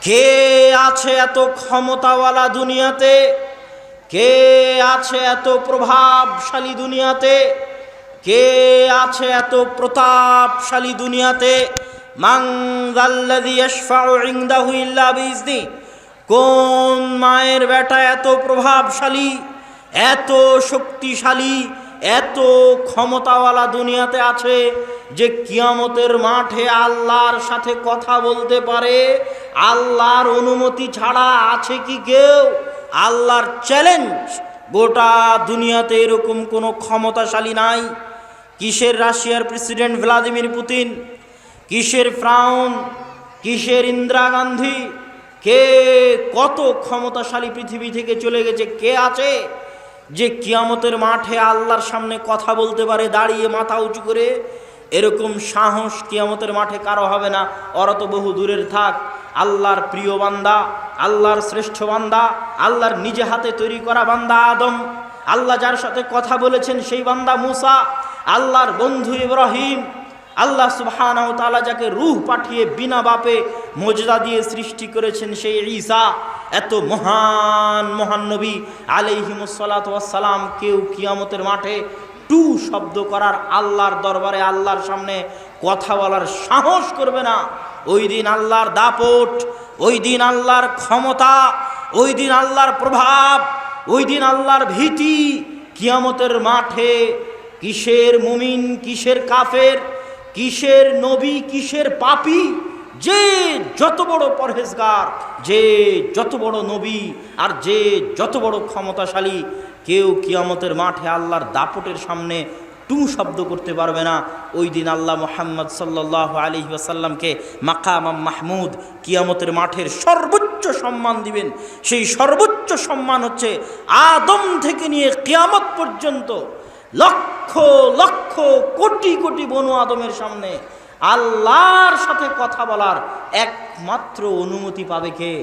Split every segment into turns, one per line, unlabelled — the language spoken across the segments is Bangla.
কে আছে এত ক্ষমতাওয়ালা দুনিয়াতে? কে আছে এত প্রভাবশালী দুনিয়াতে? কে আছে এত প্রতাপশালী দুনিয়াতে? মান যাল্লাযী ইয়াশফাউ ইনদাহু ইল্লা বিইজনি। কোন মায়ের বেটা এত প্রভাবশালী, এত শক্তিশালী, এত ক্ষমতাওয়ালা দুনিয়াতে আছে যে কিয়ামতের মাঠে আল্লাহর সাথে কথা বলতে পারে? আল্লাহর অনুমতি ছাড়া আছে কি কেউ? আল্লাহর চ্যালেঞ্জ, গোটা দুনিয়াতে এরকম কোনো ক্ষমতাশালী নাই। কিসের রাশিয়ার প্রেসিডেন্ট ভ্লাদিমির পুতিন, কিসের ফ্রাউন, কিসের ইন্দিরা গান্ধী, কে কত ক্ষমতাশালী পৃথিবী থেকে চলে গেছে? কে আছে যে কিয়ামতের মাঠে আল্লাহর সামনে কথা বলতে পারে দাঁড়িয়ে মাথা উঁচু করে? এরকম সাহস কিয়ামতের মাঠে কারো হবে না। ওরা তো বহু দূরের থাক। আল্লাহর প্রিয় বান্দা, আল্লাহর শ্রেষ্ঠ বান্দা, আল্লাহর নিজে হাতে তৈরি করা বান্দা আদম, আল্লাহ যার সাথে কথা বলেছেন সেই বান্দা মুসা, আল্লাহর বন্ধু ইব্রাহিম, আল্লাহ সুবহানাহু ওয়া তাআলা যাকে রূহ পাঠিয়ে বিনা বাপে মুজজা দিয়ে সৃষ্টি করেছেন সেই ঈসা, এত মহান মহান নবী আলাইহিমুস সালাতু ওয়াস সালাম, কেউ কিয়ামতের মাঠে টু শব্দ করার, আল্লাহর দরবারে আল্লাহর সামনে কথা বলার সাহস করবে না। ওই দিন আল্লাহর দাপট, ওই দিন আল্লাহর ক্ষমতা, ওই দিন আল্লাহর প্রভাব, ওই দিন আল্লাহর ভীতি। কিয়ামতের মাঠে কিসের মুমিন, কিসের কাফের, কিসের নবী, কিসের পাপী, যে যত বড় পরহেজগার, যে যত বড় নবী, আর যে যত বড় ক্ষমতাশালী, কেউ কিয়ামতের মাঠে আল্লাহর দাপটের সামনে টু শব্দ করতে পারবে না। ওই দিন আল্লাহ মুহাম্মদ সাল্লাল্লাহু আলাইহি ওয়াসাল্লামকে মাকাম মাহমুদ, কিয়ামতের মাঠের সর্বোচ্চ সম্মান দিবেন। সেই সর্বোচ্চ সম্মান হচ্ছে আদম থেকে নিয়ে কিয়ামত পর্যন্ত লক্ষ লক্ষ কোটি কোটি বনু আদমের সামনে আল্লাহর সাথে কথা বলার একমাত্র অনুমতি পাবে কে?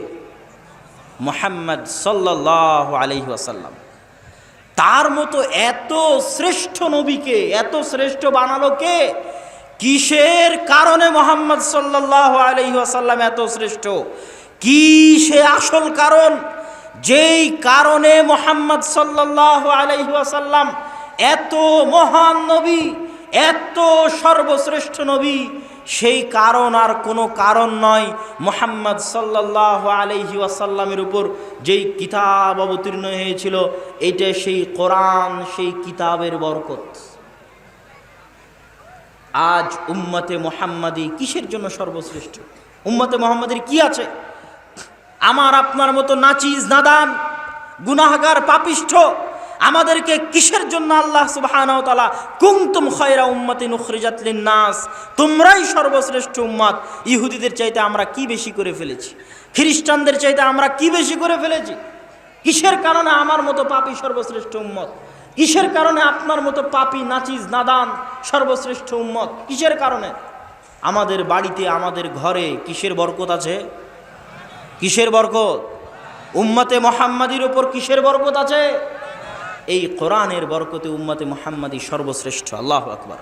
মুহাম্মদ সাল্লাল্লাহু আলাইহি ওয়াসাল্লাম। তার মতো এত শ্রেষ্ঠ নবীকে এত শ্রেষ্ঠ বানালো কে? কিসের কারণে মুহাম্মদ সাল্লাল্লাহু আলাইহি ওয়াসাল্লাম এত শ্রেষ্ঠ? কি সে আসল কারণ, যেই কারণে মুহাম্মদ সাল্লাল্লাহু আলাইহি ওয়াসাল্লাম এত মহান নবী, এত সর্বশ্রেষ্ঠ নবী? সেই কারণ আর কোনো কারণ নয়, মুহাম্মদ সাল্লাল্লাহু আলাইহি ওয়াসাল্লামের উপর যেই কিতাব অবতীর্ণ হয়েছিল, এটা সেই কোরআন, সেই কিতাবের বরকত। আজ উম্মতে মুহাম্মাদি কিসের জন্য সর্বশ্রেষ্ঠ? উম্মতে মুহাম্মাদের কি আছে? আমার আপনার মতো নাচিজ নাদান গুনাহগার পাপিষ্ঠ আমাদেরকে কিসের জন্য আল্লাহ সুবহানাহু ওয়া তাআলা কুনতুম খায়রা উম্মাতিন উখরিজাত লিন-নাস, তোমরাই সর্বশ্রেষ্ঠ উম্মত? ইহুদিদের চাইতে আমরা কি বেশি করে ফেলেছি? খ্রিস্টানদের চাইতে আমরা কি বেশি করে ফেলেছি? কিসের কারণে আমার মতো পাপী সর্বশ্রেষ্ঠ উম্মত? কিসের কারণে আপনার মতো পাপী নাচিজ নাদান সর্বশ্রেষ্ঠ উম্মত? কিসের কারণে? আমাদের বাড়িতে, আমাদের ঘরে কিসের বরকত আছে? কিসের বরকত? উম্মতে মুহাম্মাদির উপর কিসের বরকত আছে? এই কোরআনের বরকতে উম্মতে মুহাম্মাদি সর্বশ্রেষ্ঠ। আল্লাহু আকবার।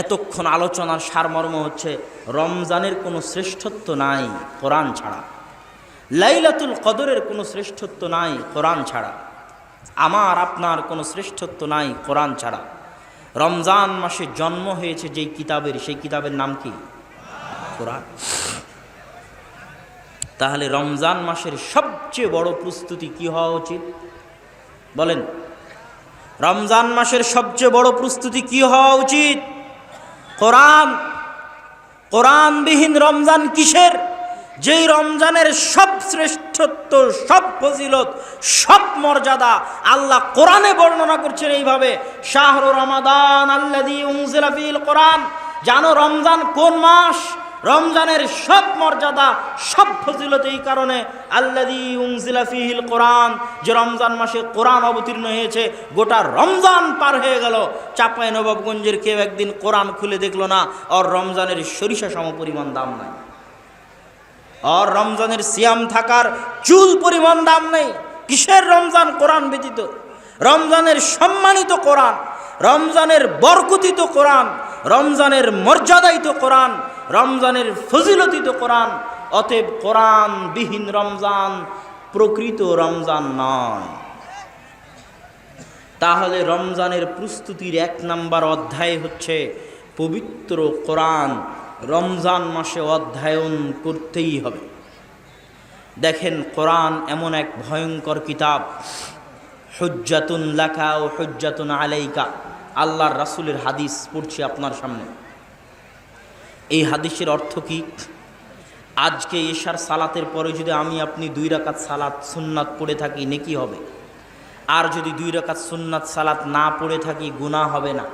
এতক্ষণ আলোচনার সারমর্ম হচ্ছে রমজানের কোনো শ্রেষ্ঠত্ব নাই কোরআন ছাড়া, লাইলাতুল কদরের কোনো শ্রেষ্ঠত্ব নাই কোরআন ছাড়া, আমার আপনার কোনো শ্রেষ্ঠত্ব নাই কোরআন ছাড়া। রমজান মাসে জন্ম হয়েছে যেই কিতাবের, সেই কিতাবের নাম কি? কোরআন। তাহলে রমজান মাসের সবচেয়ে বড় প্রস্তুতি কি হওয়া উচিত বলেন? রমজান মাসের সবচেয়ে বড় প্রস্তুতি কি হওয়া উচিত? কোরআন। কোরআনবিহীন রমজান কিসের? যেই রমজানের সব শ্রেষ্ঠত্ব, সব ফজিলত, সব মর্যাদা আল্লাহ কোরআনে বর্ণনা করছেন এইভাবে, শাহরু রমাদান আল্লাযী উনজিলা ফীহিল কোরআন। জানো রমজান কোন মাস? রমজানের সব মর্যাদা, সব ফজিলত এই কারণে, আল্লাযী উনজিলা ফীহিল কোরআন, যে রমজান মাসে কোরআন অবতীর্ণ হয়েছে। গোটা রমজান পার হয়ে গেল, চাঁপাইনবাবগঞ্জের কেউ একদিন কোরআন খুলে দেখলো না, আর রমজানের সরিষা সম পরিমাণ দাম নাই, আর রমজানের সিয়াম থাকার চুল পরিমাণ দাম নেই। কিসের রমজান? কোরআন ব্যতীত। রমজানের সম্মানিত কোরআন, রমজানের বরকতিত কোরআন, রমজানের মর্যাদায়িত কোরআন, রমজানের ফজিলতই তো কোরআন। অতএব কোরআন বিহীন রমজান প্রকৃত রমজান নয়। তাহলে রমজানের প্রস্তুতির 1 নম্বর অধ্যায় হচ্ছে পবিত্র কোরআন। রমজান মাসে অধ্যয়ন করতেই হবে। দেখেন, কোরআন এমন এক ভয়ঙ্কর কিতাব, হুজ্জাতুন লাকা ও হুজ্জাতুন আলাইকা। আল্লাহর রাসূলের হাদিস পড়ছি আপনার সামনে। এই হাদিসের অর্থ কি? আজকে এশার সালাতের পরে যদি আমি আপনি 2 রাকাত সালাত সুন্নাত পড়ে থাকি, নেকি হবে। আর যদি 2 রাকাত সুন্নাত সালাত না পড়ে থাকি, গুনাহ হবে না।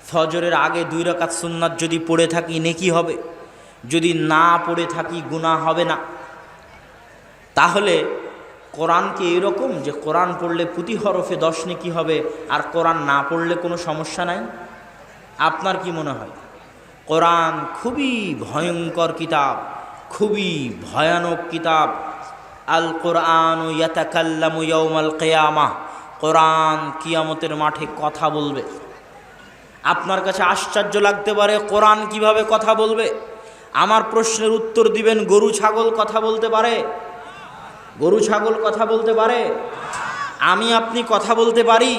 ফজরের আগে 2 রাকাত সুন্নাত যদি পড়ে থাকি, নেকি হবে। যদি না পড়ে থাকি, গুনাহ হবে না। তাহলে কোরআন কি এরকম যে কোরআন পড়লে প্রতি হরফে 10 নেকি হবে, আর কোরআন না পড়লে কোনো সমস্যা নাই? আপনার কি মনে হয়? কোরআন খুবই ভয়ঙ্কর কিতাব, খুবই ভয়ানক কিতাব। আল কোরআন ইয়াতাকাল্লামু ইয়াউমাল কিয়ামাহ। কোরআন কিয়ামতের মাঠে কথা বলবে। আপনার কাছে আশ্চর্য লাগতে পারে, কোরআন কিভাবে কথা বলবে? আমার প্রশ্নের উত্তর দিবেন, গরু ছাগল কথা বলতে পারে? গরু ছাগল কথা বলতে পারে? আমি আপনি কথা বলতে পারি?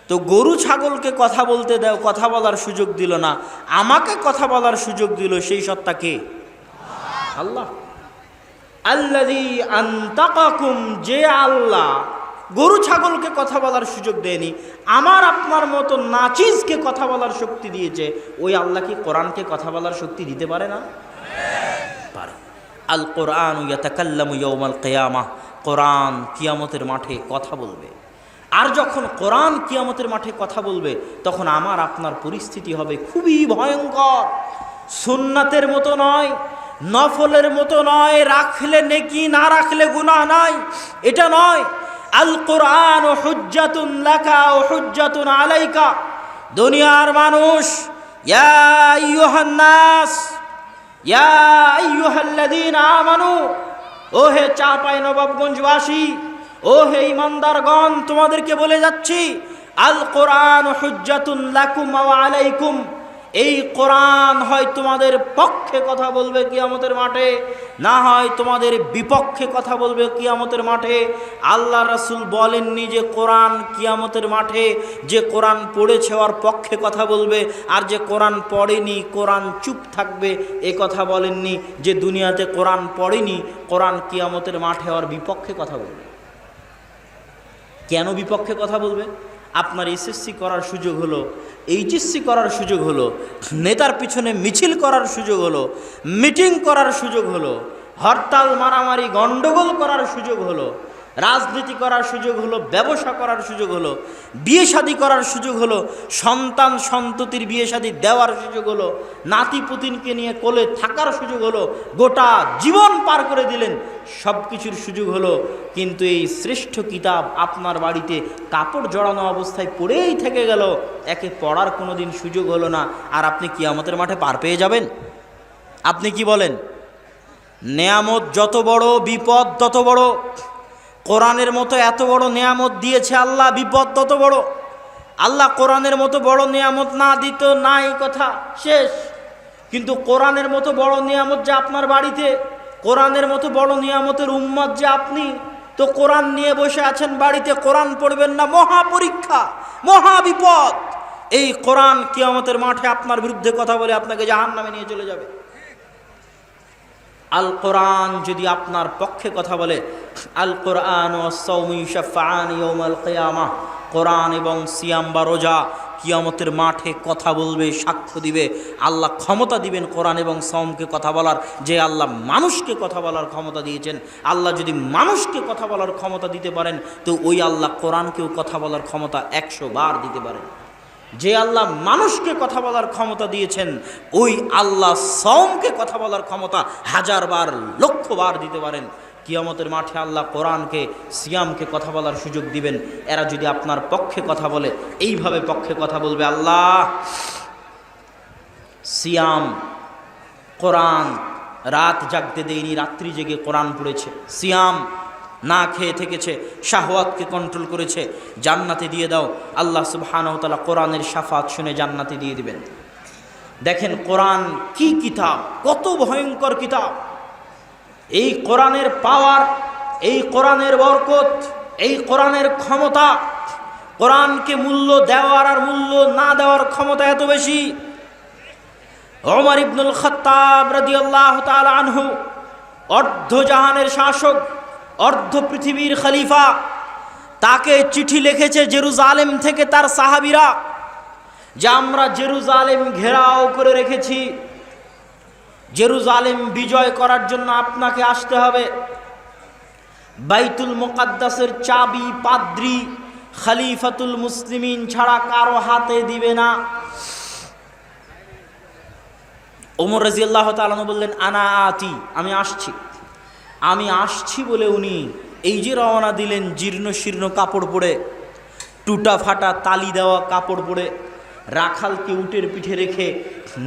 তো গরু ছাগলকে কথা বলতে দাও, কথা বলার সুযোগ দিল না, আমাকে কথা বলার সুযোগ দিল, সেই সত্তা কে? আল্লাহ। আল্লাযী আনতাকাকুম, যে আল্লাহ গরু ছাগলকে কথা বলার সুযোগ দেয়নি, আমার আপনার মতো নাচিজকে কথা বলার শক্তি দিয়েছে, ওই আল্লাহ কি কোরআনকে কথা বলার শক্তি দিতে পারে না? পারে। আল কোরআন ইয়াতাকাল্লামু ইয়াউমাল কিয়ামাহ। কোরআন কিয়ামতের মাঠে কথা বলবে। আর যখন কোরআন কিয়ামতের মাঠে কথা বলবে, তখন আমার আপনার পরিস্থিতি হবে খুবই ভয়ঙ্কর। সুন্নাতের মতো নয়, নফলের মতো নয়, রাখলে নেকি না রাখলে গুনাহ নাই, এটা নয়। আল কোরআন হুজ্জাতুন লাকা ও হুজ্জাতুন আলাইকা। দুনিয়ার মানুষ, ইয়া আইয়ুহান নাস, ইয়া আইয়ুহাল্লাযীনা আমানু, ও হে চাঁপাইনবাবগঞ্জবাসী, ও হে ইমানদারগণ, তোমাদেরকে বলে যাচ্ছি, আল কোরআন হুজ্জাতুন লাকুম ওয়া আলাইকুম। এই কোরআন হয় তোমাদের পক্ষে কথা বলবে কিয়ামতের মাঠে, না হয় তোমাদের বিপক্ষে কথা বলবে কিয়ামতের মাঠে। আল্লাহ রাসূল বলেননি যে কোরআন কিয়ামতের মাঠে যে কোরআন পড়েছে ওর পক্ষে কথা বলবে, আর যে কোরআন পড়েনি কোরআন চুপ থাকবে। এ কথা বলেননি যে দুনিয়াতে কোরআন পড়েনি কোরআন কিয়ামতের মাঠে ওর বিপক্ষে কথা বলবে। কেন বিপক্ষে কথা বলবে? আপনার এসএসসি করার সুযোগ হলো, এইচএসসি করার সুযোগ হলো, নেতার পিছনে মিছিল করার সুযোগ হলো, মিটিং করার সুযোগ হলো, হরতাল মারামারি গন্ডগোল করার সুযোগ হলো, রাজনীতি করার সুযোগ হলো, ব্যবসা করার সুযোগ হলো, বিয়ে শাদী করার সুযোগ হলো, সন্তান সন্ততির বিয়ে শাদী দেওয়ার সুযোগ হলো, নাতি পুতিনকে নিয়ে কোলে থাকার সুযোগ হলো, গোটা জীবন পার করে দিলেন, সব কিছুর সুযোগ হলো। কিন্তু এই শ্রেষ্ঠ কিতাব আপনার বাড়িতে কাপড় জড়ানো অবস্থায় পড়েই থেকে গেল, একে পড়ার কোনো দিন সুযোগ হলো না, আর আপনি কিয়ামতের মাঠে পার পেয়ে যাবেন? আপনি কি বলেন? নেয়ামত যত বড়, বিপদ তত বড়। কোরআনের মতো এত বড় নেয়ামত দিয়েছে আল্লাহ, বিপদ তত বড়। আল্লাহ কোরআনের মতো বড় নেয়ামত না দিত নাই, কথা শেষ। কিন্তু কোরআনের মতো বড় নিয়ামত যে আপনার বাড়িতে, কোরআনের মতো বড় নিয়ামতের উম্মত যে আপনি, তো কোরআন নিয়ে বসে আছেন বাড়িতে, কোরআন পড়বেন না, মহা পরীক্ষা, মহা বিপদ। এই কোরআন কিয়ামতের মাঠে আপনার বিরুদ্ধে কথা বলে আপনাকে জাহান্নামে নিয়ে চলে যাবে। আল কোরআন যদি আপনার পক্ষে কথা বলে, আল কোরআন ওয়াস সাওমু ইউশাফাআন ইয়াউমাল কিয়ামাহ, কোরআন এবং সিয়াম বা রোজা কিয়ামতের মাঠে কথা বলবে, সাক্ষ্য দিবে। আল্লাহ ক্ষমতা দিবেন কোরআন এবং সাওমকে কথা বলার, যে আল্লাহ মানুষকে কথা বলার ক্ষমতা দিয়েছেন। আল্লাহ যদি মানুষকে কথা বলার ক্ষমতা দিতে পারেন, তো ওই আল্লাহ কোরআনকেও কথা বলার ক্ষমতা 100 বার দিতে পারেন। যে আল্লাহ মানুষকে কথা বলার ক্ষমতা দিয়েছেন, ওই আল্লাহ সাওমকে কথা বলার ক্ষমতা 1000 বার, 1,00,000 বার দিতে পারেন। কিয়ামতের মাঠে আল্লাহ কোরআনকে, সিয়ামকে কথা বলার সুযোগ দিবেন। এরা যদি আপনার পক্ষে কথা বলে, এইভাবে পক্ষে কথা বলবে, আল্লাহ সিয়াম, কোরআন রাত জাগতে দেয়নি, রাত্রি জেগে কোরআন পড়েছে, সিয়াম না খেয়ে থেকেছে, শাহওয়াতকে কন্ট্রোল করেছে, জান্নাতে দিয়ে দাও। আল্লাহ সুবহানাহু ওয়া তাআলা কোরআনের শাফাত শুনে জান্নাতে দিয়ে দিবেন। দেখেন কোরআন কি কিতাব, কত ভয়ঙ্কর কিতাব। এই কোরআনের পাওয়ার, এই কোরআনের বরকত, এই কোরআনের ক্ষমতা, কোরআনকে মূল্য দেওয়ার আর মূল্য না দেওয়ার ক্ষমতা এত বেশি। ওমর ইবনুল খাত্তাব রাদিয়াল্লাহু তাআলা আনহু, অর্ধ জাহানের শাসক, অর্ধ পৃথিবীর খলিফা, তাকে চিঠি লিখেছে জেরুজালেম থেকে তার সাহাবীরা যে আমরা জেরুজালেম ঘেরাও করে রেখেছি, জেরুজালেম বিজয় করার জন্য আপনাকে আসতে হবে। বাইতুল মুকাদ্দাসের চাবি পাদ্রী খলিফাতুল মুসলিমিন ছাড়া কারো হাতে দিবে না। ওমর রাদিয়াল্লাহু তাআলা বললেন আনা আতি, আমি আসছি। আমি আসছি বলে উনি এই যে রওনা দিলেন জীর্ণ শীর্ণ কাপড় পরে, টুটা ফাটা তালি দেওয়া কাপড় পরে, রাখালকে উটের পিঠে রেখে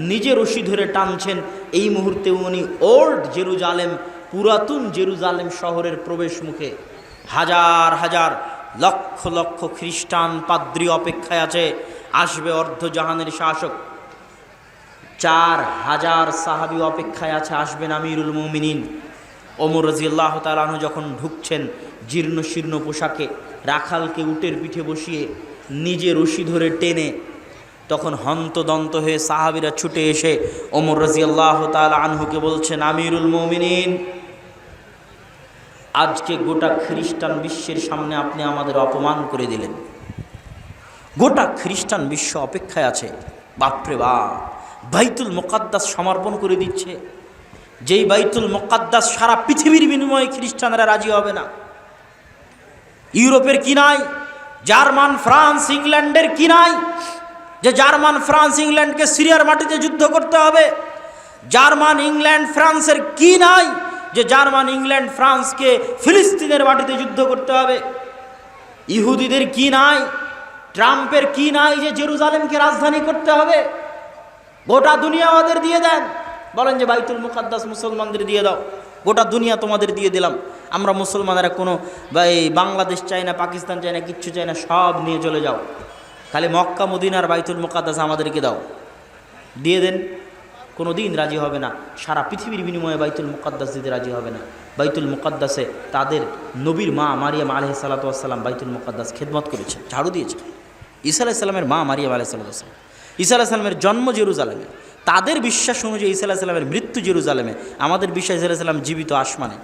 নিজে রশি ধরে টানছেন। এই মুহূর্তে উনি ওল্ড জেরুজালেম, পুরাতন জেরুজালেম শহরের প্রবেশ মুখে। হাজার হাজার লক্ষ লক্ষ খ্রিস্টান পাদ্রী অপেক্ষায় আছে, আসবে অর্ধজাহানের শাসক। 4000 সাহাবী অপেক্ষায় আছে, আসবেন আমিরুল মুমিনিন। ওমর রাদিয়াল্লাহু তাআলা আনহু যখন ঢুকছেন জীর্ণ শীর্ণ পোশাকে, রাখালকে উটের পিঠে বসিয়ে নিজে রশি ধরে টেনে, তখন হন্তদন্ত হয়ে সাহাবীরা ছুটে এসে ওমর রাদিয়াল্লাহু তাআলা আনহুকে বলছেন, আমিরুল মুমিনিন, আজকে গোটা খ্রিস্টান বিশ্বের সামনে আপনি আমাদের অপমান করে দিলেন। গোটা খ্রিস্টান বিশ্ব অপেক্ষায় আছে। বাপরে বাপ, বাইতুল মুকাদ্দাস সমর্পণ করে দিচ্ছে, যেই বাইতুল মুকাদ্দাস সারা পৃথিবীর বিনিময়ে খ্রিস্টানরা রাজি হবে না। ইউরোপের কি নাই, জার্মান ফ্রান্স ইংল্যান্ডের কি নাই যে জার্মান ফ্রান্স ইংল্যান্ডকে সিরিয়ার মাটিতে যুদ্ধ করতে হবে? জার্মান ইংল্যান্ড ফ্রান্সের কি নাই যে জার্মান ইংল্যান্ড ফ্রান্সকে ফিলিস্তিনের মাটিতে যুদ্ধ করতে হবে? ইহুদিদের কি নাই, ট্রাম্পের কি নাই যে জেরুজালেমকে রাজধানী করতে হবে? গোটা দুনিয়া আমাদের দিয়ে দেন, বলেন যে বাইতুল মুকাদ্দাস মুসলমানদের দিয়ে দাও, গোটা দুনিয়া তোমাদের দিয়ে দিলাম। আমরা মুসলমানেরা কোনো বাংলাদেশ চাই না, পাকিস্তান চাই না, কিচ্ছু চাই না, সব নিয়ে চলে যাও, খালি মক্কা মদিনার বাইতুল মুকাদ্দাস আমাদেরকে দাও। দিয়ে দেন, কোনো দিন রাজি হবে না। সারা পৃথিবীর বিনিময়ে বাইতুল মুকাদ্দাস দিতে রাজি হবে না। বাইতুল মুকাদ্দাসে তাদের নবীর মা মারিয়াম আলাইহিস সালাতু ওয়াস সালাম বাইতুল মুকাদ্দাস খেদমত করেছে, ঝাড়ু দিয়েছে। ঈসা আলাইহিস সালামের মা মারিয়াম আলাইহিস সালাতু ওয়াস সালাম, ঈসা আলাইহিস সালামের জন্ম জেরুজালেমে, তাদের বিশ্বাস অনুযায়ী ঈসা আলাইহিস সালামের মৃত্যু জেরুজালেমে, আমাদের বিশ্বাস ঈসা আলাইহিস সালাম জীবিত আসমানে।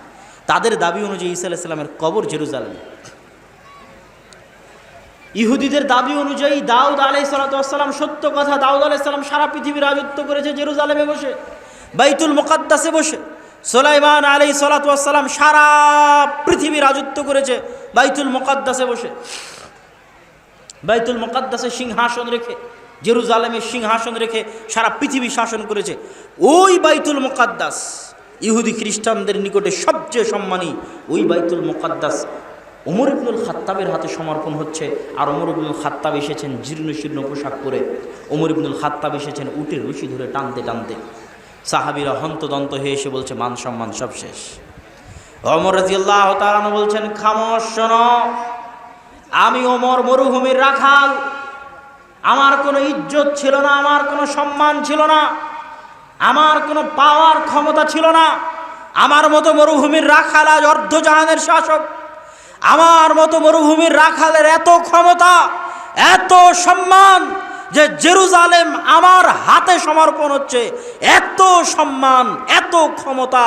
তাদের দাবি অনুযায়ী ঈসা আলাইহিস সালামের কবর জেরুজালেমে। ইহুদিদের দাবি অনুযায়ী দাউদ আলাইহিস সালাতু ওয়াস সালাম, সত্য কথা, দাউদ আলাইহিস সালাম সারা পৃথিবী রাজত্ব করেছে জেরুজালেমে বসে, বাইতুল মুকাদ্দাসে বসে। সুলাইমান আলাইহিস সালাতু ওয়াস সালাম সারা পৃথিবী রাজত্ব করেছে বাইতুল মুকাদ্দাসে বসে, বাইতুল মুকাদ্দাসে সিংহাসন রেখে, জেরুজালেমের সিংহাসন রেখে সারা পৃথিবী শাসন করেছে। ওই বাইতুল মুকাদ্দাস ইহুদি খ্রিস্টানদের নিকটে সবচেয়ে সম্মানী ওই বাইতুল মুকাদ্দাস ওমর ইবনুল খাত্তাবের হাতে সমর্পণ হচ্ছে। আর ওমর ইবনুল খাত্তাব এসেছেন জীর্ণ শীর্ণ পোশাক পরে, ওমর ইবনুল খাত্তাব এসেছেন উটের রশি ধরে টানতে টানতে। সাহাবীরা হন্তদন্ত হয়ে এসে বলছে মান সম্মান সব শেষ। ওমর রাদিয়াল্লাহু তাআলা বলছেন, খামোশ শোনো, আমি ওমর মরুভূমির রাখাল, আমার কোনো ইজ্জত ছিল না, আমার কোনো সম্মান ছিল না, আমার কোনো পাওয়ার ক্ষমতা ছিল না। আমার মতো মরুভূমির রাখাল আজ অর্ধজাহানের শাসক, আমার মতো মরুভূমির রাখালের এত ক্ষমতা, এত সম্মান যে জেরুজালেম আমার হাতে সমর্পণ হচ্ছে। এত সম্মান, এত ক্ষমতা,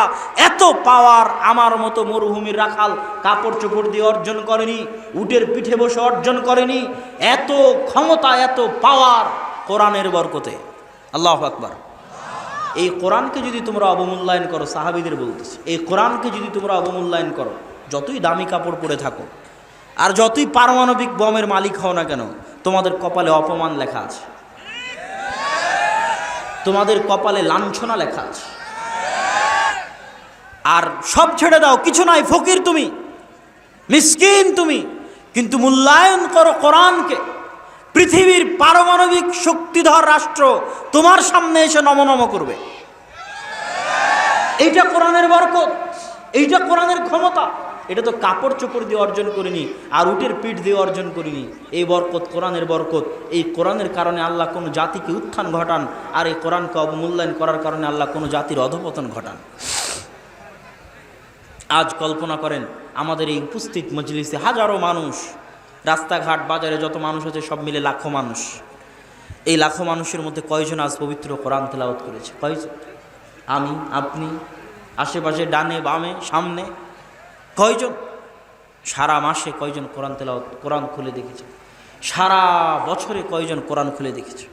এত পাওয়ার আমার মতো মরুভূমির রাখাল কাপড় চোপড় দিয়ে অর্জন করেনি, উটের পিঠে বসে অর্জন করেনি। এত ক্ষমতা, এত পাওয়ার কোরআনের বরকতে। আল্লাহু আকবার। এই কোরআনকে যদি তোমরা অবমূল্যায়ন করো, সাহাবীদের বলতেছি, এই কোরআনকে যদি তোমরা অবমূল্যায়ন করো, যতই দামি কাপড় পরে থাকো আর যতই পারমাণবিক বমের মালিক হও না কেন, তোমাদের কপালে অপমান লেখা আছে, তোমাদের কপালে লাঞ্ছনা লেখা আছে। আর সব ছেড়ে দাও, কিছু নাই, ফকির তুমি, মিসকিন তুমি, কিন্তু মূল্যায়ন করো কোরআনকে। পৃথিবীর পারমাণবিক শক্তিধর রাষ্ট্র তোমার সামনে এসে নমনম করবে। এইটা কোরআনের বরকত, এইটা কোরআনের ক্ষমতা। এটা তো কাপড় চোপড় দিয়ে অর্জন করিনি, আর উটের পিঠ দিয়ে অর্জন করিনি। এই বরকত কোরআনের বরকত। এই কোরআনের কারণে আল্লাহ কোনো জাতিকে উত্থান ঘটান, আর এই কোরআনকে অবমূল্যায়ন করার কারণে আল্লাহ কোনো জাতির অধঃপতন ঘটান। আজ কল্পনা করেন আমাদের এই উপস্থিত মজলিসে হাজারো মানুষ, রাস্তাঘাট বাজারে যত মানুষ আছে সব মিলে লাখো মানুষ। এই লাখো মানুষের মধ্যে কয়জন আজ পবিত্র কোরআন তেলাওয়াত করেছে? কয়জন? আমি, আপনি, আশেপাশে, ডানে বামে, সামনে, কয়জন? সারা মাসে কয়জন কোরআন তেলাওয়াত, কোরআন খুলে দেখেছে? সারা বছরে কয়জন কোরআন খুলে দেখেছে?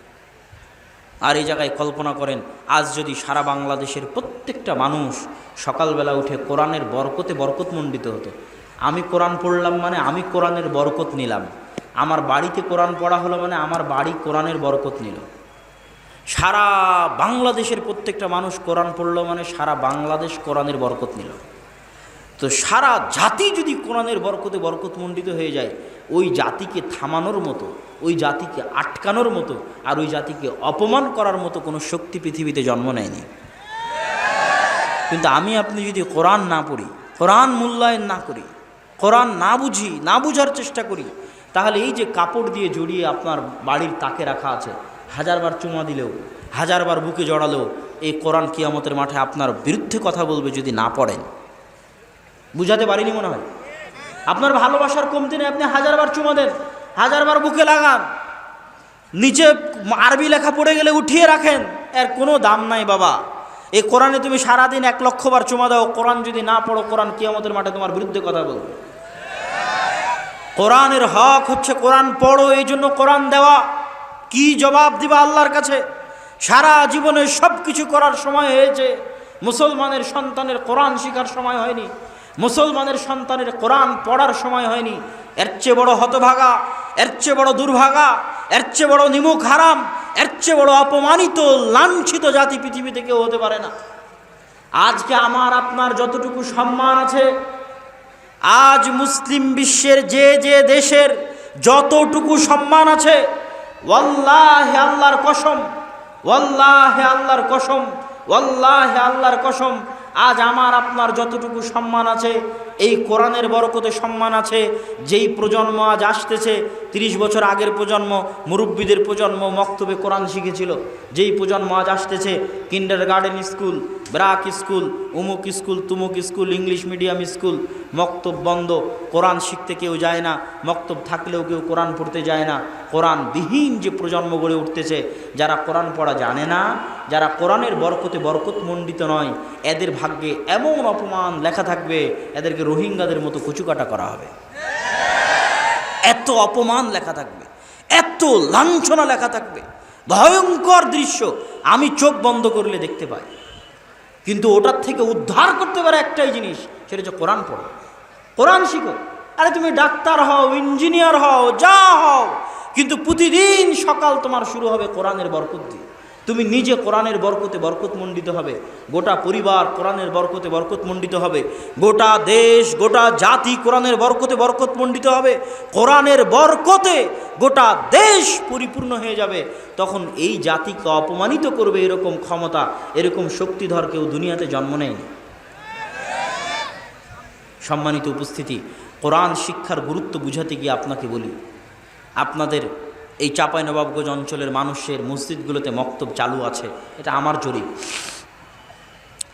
আর এই জায়গায় কল্পনা করেন আজ যদি সারা বাংলাদেশের প্রত্যেকটা মানুষ সকালবেলা উঠে কোরআনের বরকতে বরকতমণ্ডিত হতো। আমি কোরআন পড়লাম মানে আমি কোরআনের বরকত নিলাম, আমার বাড়িতে কোরআন পড়া হলো মানে আমার বাড়ি কোরআনের বরকত নিল। সারা বাংলাদেশের প্রত্যেকটা মানুষ কোরআন পড়লো মানে সারা বাংলাদেশ কোরআনের বরকত নিল। তো সারা জাতি যদি কোরআনের বরকতে বরকতমণ্ডিত হয়ে যায়, ওই জাতিকে থামানোর মতো, ওই জাতিকে আটকানোর মতো, আর ওই জাতিকে অপমান করার মতো কোনো শক্তি পৃথিবীতে জন্ম নেয়নি। কিন্তু আমি আপনি যদি কোরআন না পড়ি, কোরআন মূল্যায়ন না করি, কোরআন না বুঝি, না বুঝার চেষ্টা করি, তাহলে এই যে কাপড় দিয়ে জড়িয়ে আপনার বাড়ির তাকে রাখা আছে, হাজারবার চুমা দিলেও, হাজারবার বুকে জড়ালেও এই কোরআন কিয়ামতের মাঠে আপনার বিরুদ্ধে কথা বলবে যদি না পড়েন। বুঝাতে পারিনি মনে হয়? আপনার ভালোবাসার কমতি নেই, আপনি হাজারবার চুমা দেন, হাজারবার বুকে লাগান, নিচে আরবি লেখা পড়ে গেলে উঠিয়ে রাখেন, এর কোনো দাম নাই বাবা। এই কোরআনে তুমি সারাদিন 1 লক্ষ বার চুমা দাও, কোরআন যদি না পড়ো, কোরআন কিয়ামতের মাঠে তোমার বিরুদ্ধে কথা বলবে। কোরআনের হক হচ্ছে কোরআন পড়ো, এই জন্য কোরআন দেওয়া। কি জবাব দিবা আল্লাহর কাছে? সারা জীবনে সব কিছু করার সময় হয়েছে, মুসলমানের সন্তানের কোরআন শেখার সময় হয়নি, মুসলমানের সন্তানের কোরআন পড়ার সময় হয়নি। এর চেয়ে বড় হতভাগা, এর চেয়ে বড় দুর্ভাগা, এর চেয়ে বড় নিমুখ হারাম, এর চেয়ে বড় অপমানিত লাঞ্ছিত জাতি পৃথিবীতে কেউ হতে পারে না। আজকে আমার আপনার যতটুকু সম্মান আছে, আজ মুসলিম বিশ্বের যে যে দেশের যতটুকু সম্মান আছে, ওয়াল্লাহি আল্লাহর কসম, ওয়াল্লাহি আল্লাহর কসম, ওয়াল্লাহি আল্লাহর কসম, আজ আমার আপনার যতটুকু সম্মান আছে, এই কোরআনের বরকতে সম্মান আছে। যেই প্রজন্ম আজ আসতেছে, 30 বছর আগের প্রজন্ম, মুরব্বীদের প্রজন্ম মক্তবে কোরআন শিখেছিল। যেই প্রজন্ম আজ আসতেছে, কিন্ডারগার্টেন স্কুল, ব্রাক স্কুল, উমুক স্কুল, তুমুক স্কুল, ইংলিশ মিডিয়াম স্কুল, মক্তব বন্ধ, কোরআন শিখতে কেউ যায় না, মক্তব থাকলেও কেউ কোরআন পড়তে যায় না। কোরআনবিহীন যে প্রজন্ম গড়ে উঠতেছে, যারা কোরআন পড়া জানে না, যারা কোরআনের বরকতে বরকতমণ্ডিত নয়, এদের ভাগ্যে এমন অপমান লেখা থাকবে, এদেরকে রোহিঙ্গাদের মতো কচুকাটা করা হবে। এত অপমান লেখা থাকবে, এত লাঞ্ছনা লেখা থাকবে, ভয়ঙ্কর দৃশ্য আমি চোখ বন্ধ করলে দেখতে পাই। কিন্তু ওটার থেকে উদ্ধার করতে পারে একটাই জিনিস, সেটা হচ্ছে কোরআন পড়ো, কোরআন শিখো। আরে তুমি ডাক্তার হও, ইঞ্জিনিয়ার হও, যা হও, কিন্তু প্রতিদিন সকাল তোমার শুরু হবে কোরআনের বরকত দিয়ে। তুমি নিজে কোরআনের বরকতে বরকতমণ্ডিত হবে, গোটা পরিবার কোরআনের বরকতে বরকতমণ্ডিত হবে, গোটা দেশ, গোটা জাতি কোরআনের বরকতে বরকতমণ্ডিত হবে। কোরআনের বরকতে গোটা দেশ পরিপূর্ণ হয়ে যাবে। তখন এই জাতিকে অপমানিত করবে এরকম ক্ষমতা, এরকম শক্তিধর কেউ দুনিয়াতে জন্ম নেয়নি। সম্মানিত উপস্থিতি, কোরআন শিক্ষার গুরুত্ব বুঝাতে গিয়ে আপনাকে বলি, আপনাদের এই চাঁপাইনবাবগঞ্জ অঞ্চলের মানুষের মসজিদগুলোতে মক্তব চালু আছে, এটা আমার জরিপ।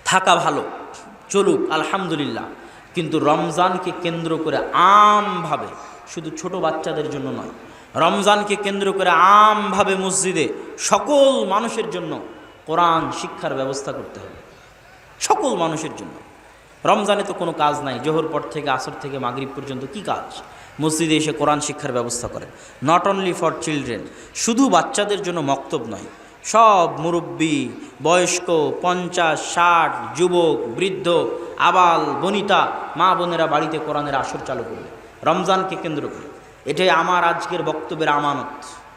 থাকা ভালো, চলুক, আলহামদুলিল্লাহ। কিন্তু রমজানকে কেন্দ্র করে আমভাবে, শুধু ছোট বাচ্চাদের জন্য নয়, রমজানকে কেন্দ্র করে আমভাবে মসজিদে সকল মানুষের জন্য কোরআন শিক্ষার ব্যবস্থা করতে হবে, সকল মানুষের জন্য। রমজানে তো কোনো কাজ নাই, জোহর পর থেকে আসর থেকে মাগরিব পর্যন্ত কি কাজ? মসজিদে এসে কোরআন শিক্ষার ব্যবস্থা করেন। নট অনলি ফর চিলড্রেন, শুধু বাচ্চাদের জন্য মক্তব নয়, সব মুরব্বী, বয়স্ক, 50, 60, যুবক, বৃদ্ধ, আবাল বনিতা, মা বোনেরা বাড়িতে কোরআনের আসর চালু করবে রমজানকে কেন্দ্র করে। এটাই আমার আজকের বক্তব্যের আমানত।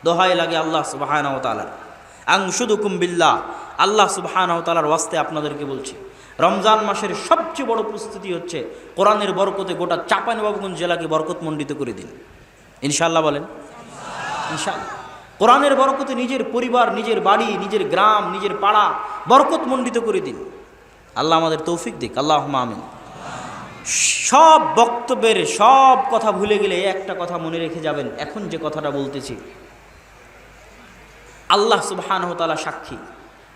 দোহাই লাগে আল্লাহ সুবহানাহু ওয়া তাআলার, আনশুদুকুম বিল্লাহ, আল্লাহ সুবহানাহু ওয়া তাআলার ওয়াস্তে আপনাদেরকে বলছি, রমজান মাসের সবচেয়ে বড় প্রস্তুতি হচ্ছে কোরআনের বরকতে গোটা চাঁপাইনবাবগঞ্জ জেলাকে বরকতমণ্ডিত করে দিন। ইনশাআল্লাহ বলেন, ইনশাআল্লাহ। কোরআনের বরকতে নিজের পরিবার, নিজের বাড়ি, নিজের গ্রাম, নিজের পাড়া বরকতমণ্ডিত করে দিন। আল্লাহ আমাদের তৌফিক দিক, আল্লাহুম্মা আমিন। সব বক্তব্যের সব কথা ভুলে গেলে একটা কথা মনে রেখে যাবেন, এখন যে কথাটা বলতেছি, আল্লাহ সুবহানাহু ওয়া তাআলা সাক্ষী,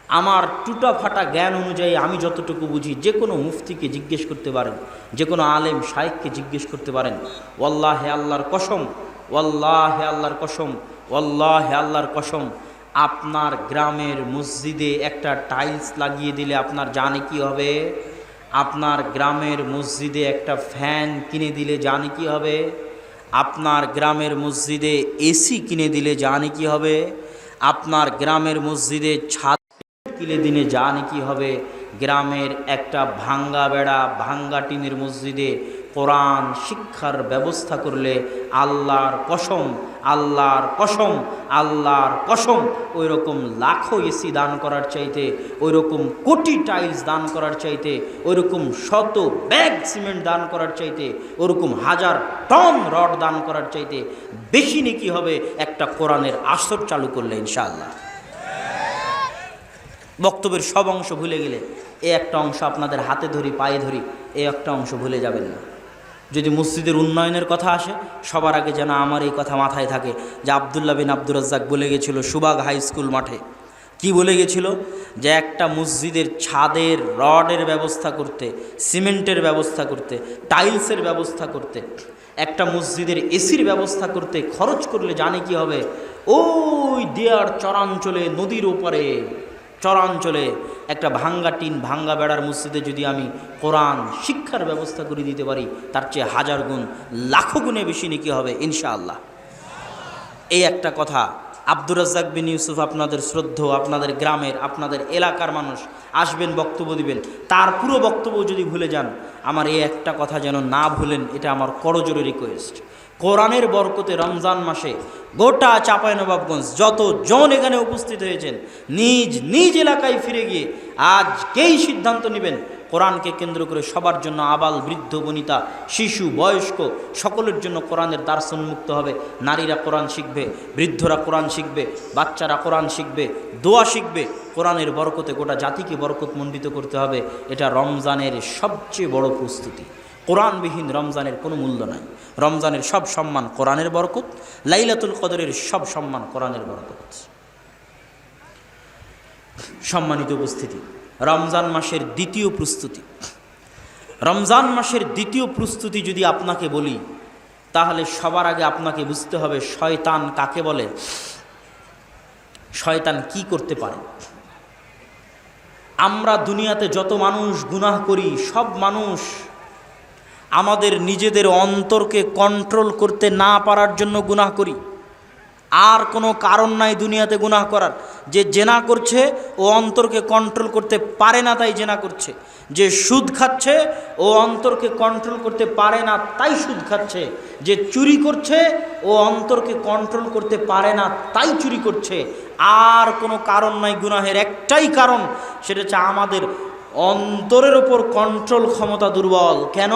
আমার টুটা ফাটা জ্ঞান অনুযায়ী আমি যতটুকু বুঝি, যে কোনো মুফতিকে জিজ্ঞেস করতে পারেন, যে কোনো আলেম শাইখকে জিজ্ঞেস করতে পারেন। ওয়াল্লাহে আল্লাহর কসম, ওয়াল্লাহে আল্লাহর কসম, ওয়াল্লাহে আল্লাহর কসম, আপনার গ্রামের মসজিদে একটা টাইলস লাগিয়ে দিলে আপনার জানে কি হবে? আপনার গ্রামের মসজিদে একটা ফ্যান কিনে দিলে জানে কি হবে? আপনার গ্রামের মসজিদে এসি কিনে দিলে জানে কি হবে? আপনার গ্রামের মসজিদে ছাদ কিনে দিনে জানে কি হবে? গ্রামের একটা ভাঙ্গা বেড়া ভাঙ্গা টিনের মসজিদে কোরআন শিক্ষার ব্যবস্থা করলে আল্লাহর কসম, আল্লাহর কসম, আল্লাহর কসম, ওই রকম লাখো এসি দান করার চাইতে, ওই রকম কোটি টাইলস দান করার চাইতে, ওই রকম শত ব্যাগ সিমেন্ট দান করার চাইতে, ওরকম হাজার টন রড দান করার চাইতে বেশি নেকি হবে একটা কোরআনের আসর চালু করলে ইনশাআল্লাহ। বক্তব্যের সব অংশ ভুলে গেলে এই একটা অংশ আপনাদের হাতে ধরি, পায়ে ধরি, এই একটা অংশ ভুলে যাবেন না। যদি মসজিদের উন্নয়নের কথা আসে, সবার আগে যেন আমার এই কথা মাথায় থাকে যে আব্দুল্লাহ বিন আব্দুর রাজ্জাক বলে গেছিল সুবাগ হাই স্কুল মাঠে, কি বলে গেছিল? যে একটা মসজিদের ছাদের রডের ব্যবস্থা করতে, সিমেন্টের ব্যবস্থা করতে, টাইলসের ব্যবস্থা করতে, একটা মসজিদের এসির ব্যবস্থা করতে খরচ করলে জানে কি হবে? ওই দেয়ার চরাঞ্চলে, নদীর ওপারে চরাঞ্চলে একটা ভাঙ্গা টিন ভাঙ্গা বেড়ার মসজিদে যদি আমি কোরআন শিক্ষার ব্যবস্থা করে দিতে পারি, তার চেয়ে হাজার গুণ লাখো গুণে বেশি নাকি হবে ইনশাআল্লাহ। এই একটা কথা। আব্দুর রাজ্জাক বিন ইউসুফ আপনাদের শ্রদ্ধেয়, আপনাদের গ্রামের, আপনাদের এলাকার মানুষ আসবেন, বক্তব্য দিবেন, তার পুরো বক্তব্য যদি ভুলে যান, আমার এই একটা কথা যেন না ভুলেন, এটা আমার করজোরে রিকোয়েস্ট। কোরআনের বরকতে রমজান মাসে গোটা চাঁপাইনবাবগঞ্জ যতজন এখানে উপস্থিত হয়েছেন, নিজ নিজ এলাকায় ফিরে গিয়ে আজকেই সিদ্ধান্ত নেবেন কোরআনকে কেন্দ্র করে সবার জন্য, আবাল বৃদ্ধ বনিতা শিশু বয়স্ক সকলের জন্য কোরআনের দার্স উন্মুক্ত হবে। নারীরা কোরআন শিখবে, বৃদ্ধরা কোরআন শিখবে, বাচ্চারা কোরআন শিখবে, দোয়া শিখবে। কোরআনের বরকতে গোটা জাতিকে বরকতমণ্ডিত করতে হবে। এটা রমজানের সবচেয়ে বড় প্রস্তুতি। কোরআনবিহীন রমজানের কোনো মূল্য নাই। রমজানের সব সম্মান কোরআনের বরকত, লাইলাতুল কদরের সব সম্মান কোরআনের বরকত। সম্মানিত উপস্থিতি, রমজান মাসের দ্বিতীয় প্রস্তুতি, রমজান মাসের দ্বিতীয় প্রস্তুতি যদি আপনাকে বলি, তাহলে সবার আগে আপনাকে বুঝতে হবে শয়তান কাকে বলে, শয়তান কি করতে পারে। আমরা দুনিয়াতে যত মানুষ গুনাহ করি, সব মানুষ আমাদের নিজেদের অন্তরকে কন্ট্রোল করতে না পারার জন্য গুনাহ করি। আর কোনো কারণ নাই দুনিয়াতে গুনাহ করার। যে জেনা করছে ও অন্তরকে কন্ট্রোল করতে পারে না, তাই জেনা করছে। যে সুদ খাচ্ছে ও অন্তরকে কন্ট্রোল করতে পারে না, তাই সুদ খাচ্ছে। যে চুরি করছে ও অন্তরকে কন্ট্রোল করতে পারে না, তাই চুরি করছে। আর কোনো কারণ নাই গুনাহের, একটাই কারণ, সেটা হচ্ছে আমাদের অন্তরের ওপর কন্ট্রোল ক্ষমতা দুর্বল। কেন?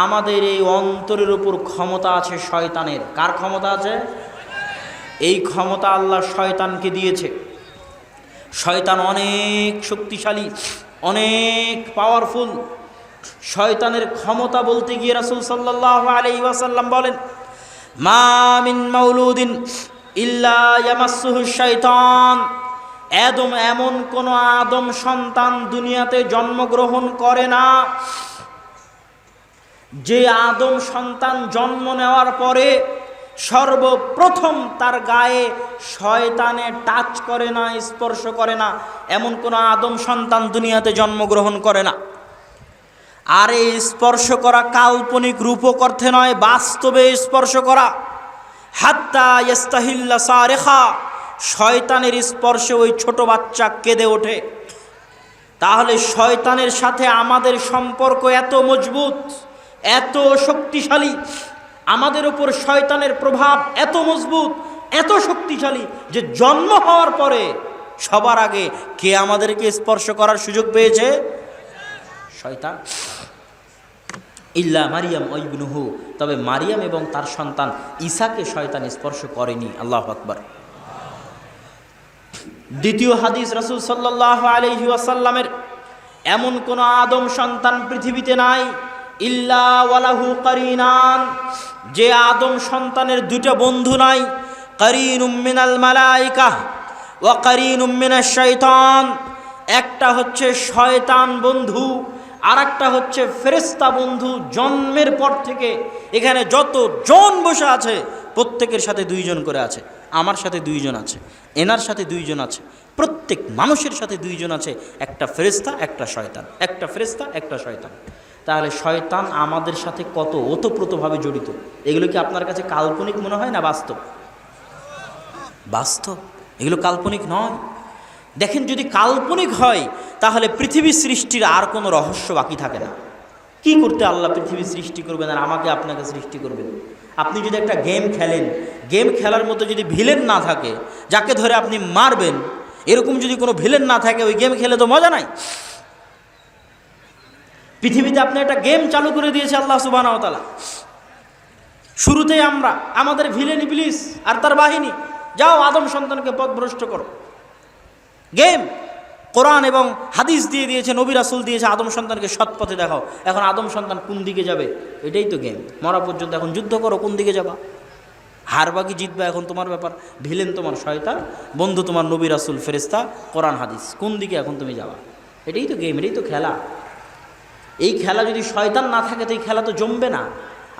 আমাদের এই অন্তরের ওপর ক্ষমতা আছে শয়তানের। কার ক্ষমতা আছে? এই ক্ষমতা আল্লাহ শয়তানকে দিয়েছে। শয়তান অনেক শক্তিশালী, অনেক পাওয়ারফুল। শয়তানের ক্ষমতা বলতে গিয়ে রাসূল সাল্লাল্লাহু আলাইহি ওয়াসাল্লাম বলেন, মা মিন মাউলুদিন ইল্লা ইয়ামাসসুহু শাইতান। এমন কোন আদম সন্তান দুনিয়াতে জন্মগ্রহণ করে না, যে আদম সন্তান জন্ম নেওয়ার পরে সর্বপ্রথম তার গায়ে শয়তানে টাচ করে না, স্পর্শ করে না, এমন কোন আদম সন্তান দুনিয়াতে জন্মগ্রহণ করে না। আর এই স্পর্শ করা কাল্পনিক রূপক অর্থে নয়, বাস্তবে স্পর্শ করা। হাত্তা ইস্তাহিল্লা সারেখা, শয়তানের স্পর্শে ওই ছোট বাচ্চা কেঁদে ওঠে। তাহলে শয়তানের সাথে আমাদের সম্পর্ক এত মজবুত, এত শক্তিশালী, আমাদের উপর শয়তানের প্রভাব এত মজবুত, এত শক্তিশালী, যে জন্ম হওয়ার পরে সবার আগে কে আমাদেরকে স্পর্শ করার সুযোগ পেয়েছে? শয়তান। ইল্লা মারিয়াম ও ইবনুহু, তবে মারিয়াম এবং তার সন্তান ঈসাকে শয়তান স্পর্শ করেনি। আল্লাহু আকবার। দ্বিতীয় হাদিস, রাসূল সাল্লাল্লাহু আলাইহি ওয়াসাল্লামের, এমন কোন আদম সন্তান পৃথিবীতে নাই ইল্লা ওয়ালাহু কারিনান, যে আদম সন্তানের দুটো বন্ধু নাই, কারিনুম মিনাল মালাইকা ওয়া কারিনুম মিনাশ শাইতান, একটা হচ্ছে শয়তান বন্ধু আর একটা হচ্ছে ফেরেশতা বন্ধু। জন্মের পর থেকে এখানে যত জন বসে আছে প্রত্যেকের সাথে দুইজন করে আছে, আমার সাথে দুইজন আছে, এনার সাথে দুইজন আছে, প্রত্যেক মানুষের সাথে দুইজন আছে, একটা ফেরেশতা একটা শয়তান, একটা ফেরেশতা একটা শয়তান। তাহলে শয়তান আমাদের সাথে কত ওতপ্রোতভাবে জড়িত। এগুলো কি আপনার কাছে কাল্পনিক মনে হয় না বাস্তব? বাস্তব, এগুলো কাল্পনিক নয়। দেখেন, যদি কাল্পনিক হয় তাহলে পৃথিবী সৃষ্টির আর কোনো রহস্য বাকি থাকে না। কি করতে আল্লাহ পৃথিবী সৃষ্টি করবেন আর আমাকে আপনাকে সৃষ্টি করবেন? আপনি যদি একটা গেম খেলেন, গেম খেলার মতো যদি ভিলেন না থাকে যাকে ধরে আপনি মারবেন, এরকম যদি কোনো ভিলেন না থাকে, ওই গেম খেলে তো মজা নাই। পৃথিবীতে আপনি একটা গেম চালু করে দিয়েছে আল্লাহ সুবহানাহু ওয়া তাআলা। শুরুতেই আমরা আমাদের ভিলেন ইবলিস আর তার বাহিনী, যাও আদম সন্তানকে পথভ্রষ্ট করো। গেম কোরআন এবং হাদিস দিয়ে দিয়েছে, নবী রাসূল দিয়েছে, আদম সন্তানকে সৎ পথে দেখাও। এখন আদম সন্তান কোন দিকে যাবে এটাই তো গেম। মরা পর্যন্ত এখন যুদ্ধ করো, কোন দিকে যাবা, হারবা কি জিতবা এখন তোমার ব্যাপার। ভিলেন তোমার শয়তান, বন্ধু তোমার নবী রাসূল ফেরেশতা কোরআন হাদিস, কোন দিকে এখন তুমি যাবা। এটাই তো গেম, এটাই তো খেলা। এই খেলা যদি শয়তান না থাকে তো এই খেলা তো জমবে না।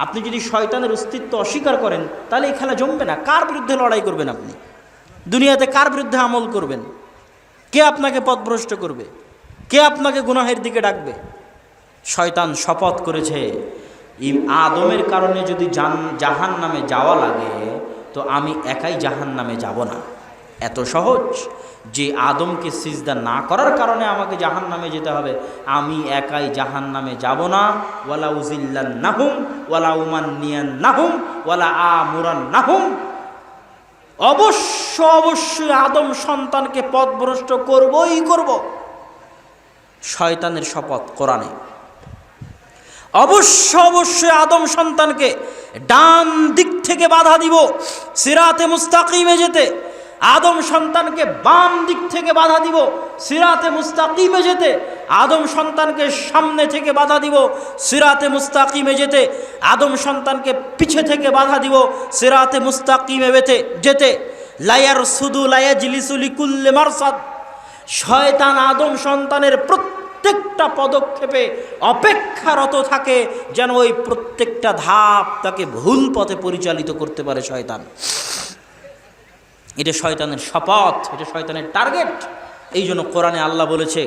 আপনি যদি শয়তানের অস্তিত্ব অস্বীকার করেন তাহলে এই খেলা জমবে না। কার বিরুদ্ধে লড়াই করবেন আপনি দুনিয়াতে? কার বিরুদ্ধে আমল করবেন? কে আপনাকে পথভ্রষ্ট করবে? কে আপনাকে গুনাহের দিকে ডাকবে? শয়তান শপথ করেছে, আদমের কারণে যদি জাহান নামে যাওয়া লাগে তো আমি একাই জাহান নামে যাব না। এত সহজ যে আদমকে সিজদা না করার কারণে আমাকে জাহান নামে যেতে হবে, আমি একাই জাহান নামে যাব না। ওয়ালা উজিল্লান্নাহুম ওয়ালা উমান্নিয়ান্নাহুম ওয়ালা আমুরান্নাহুম, অবশ্যই আদম সন্তানকে পথভ্রষ্ট করবই করব। শয়তানের শপথ কোরআনে। অবশ্যই আদম সন্তানকে ডান দিক থেকে বাধা দিব সিরাতে মুস্তাকিমে যেতে, আদম সন্তানকে বাম দিক থেকে বাধা দিব সিরাতে মুস্তাকিমে যেতে, আদম সন্তানকে সামনে থেকে বাধা দিব সিরাতে মুস্তাকিমে যেতে, আদম সন্তানকে পিছে থেকে বাধা দিব সিরাতে মুস্তাকিমে যেতে। লায়ার সুদু লায়াজলিসু লিকুল্লি মারসাদ, শয়তান আদম সন্তানের প্রত্যেকটা পদক্ষেপে অপেক্ষারত থাকে যেন ওই প্রত্যেকটা ধাপ তাকে ভুল পথে পরিচালিত করতে পারে শয়তান। এটা শয়তানের শপথ, এটা শয়তানের টার্গেট। এই জন্য কোরআনে আল্লাহ বলেছে,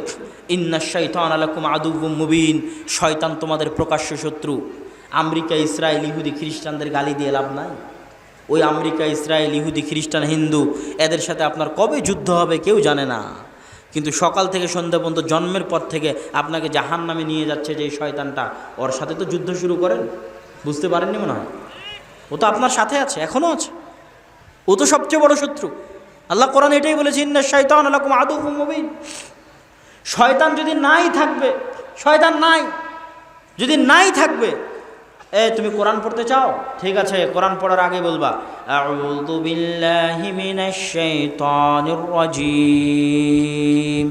ইন্নাশ শাইতানা লাকুম আদুউম মুবিন, শয়তান তোমাদের প্রকাশ্য শত্রু। আমেরিকা, ইসরায়েল, ইহুদি, খ্রিস্টানদের গালি দিয়ে লাভ নাই। ওই আমেরিকা, ইসরায়েল, ইহুদি, খ্রিস্টান, হিন্দু এদের সাথে আপনার কবে যুদ্ধ হবে কেউ জানে না, কিন্তু সকাল থেকে সন্ধ্যা পর্যন্ত জন্মের পর থেকে আপনাকে জাহান্নামে নিয়ে যাচ্ছে যে শয়তানটা, ওর সাথে তো যুদ্ধ শুরু করেন। বুঝতে পারেননি মনে হয়? ও তো আপনার সাথে আছে, এখনও আছে। ও তো সবচেয়ে বড় শত্রু। আল্লাহ কোরআন এটাই বলেছে, ইন্নাশ শাইতানা লাকুম আদুউম মুবিন। শয়তান যদি নাই থাকবে, শয়তান নাই যদি নাই থাকবে, তুমি কোরআন পড়তে চাও? ঠিক আছে, কোরআন পড়ার আগে বলবা আউযু বিল্লাহি মিনাশ শাইতানির রাজিম।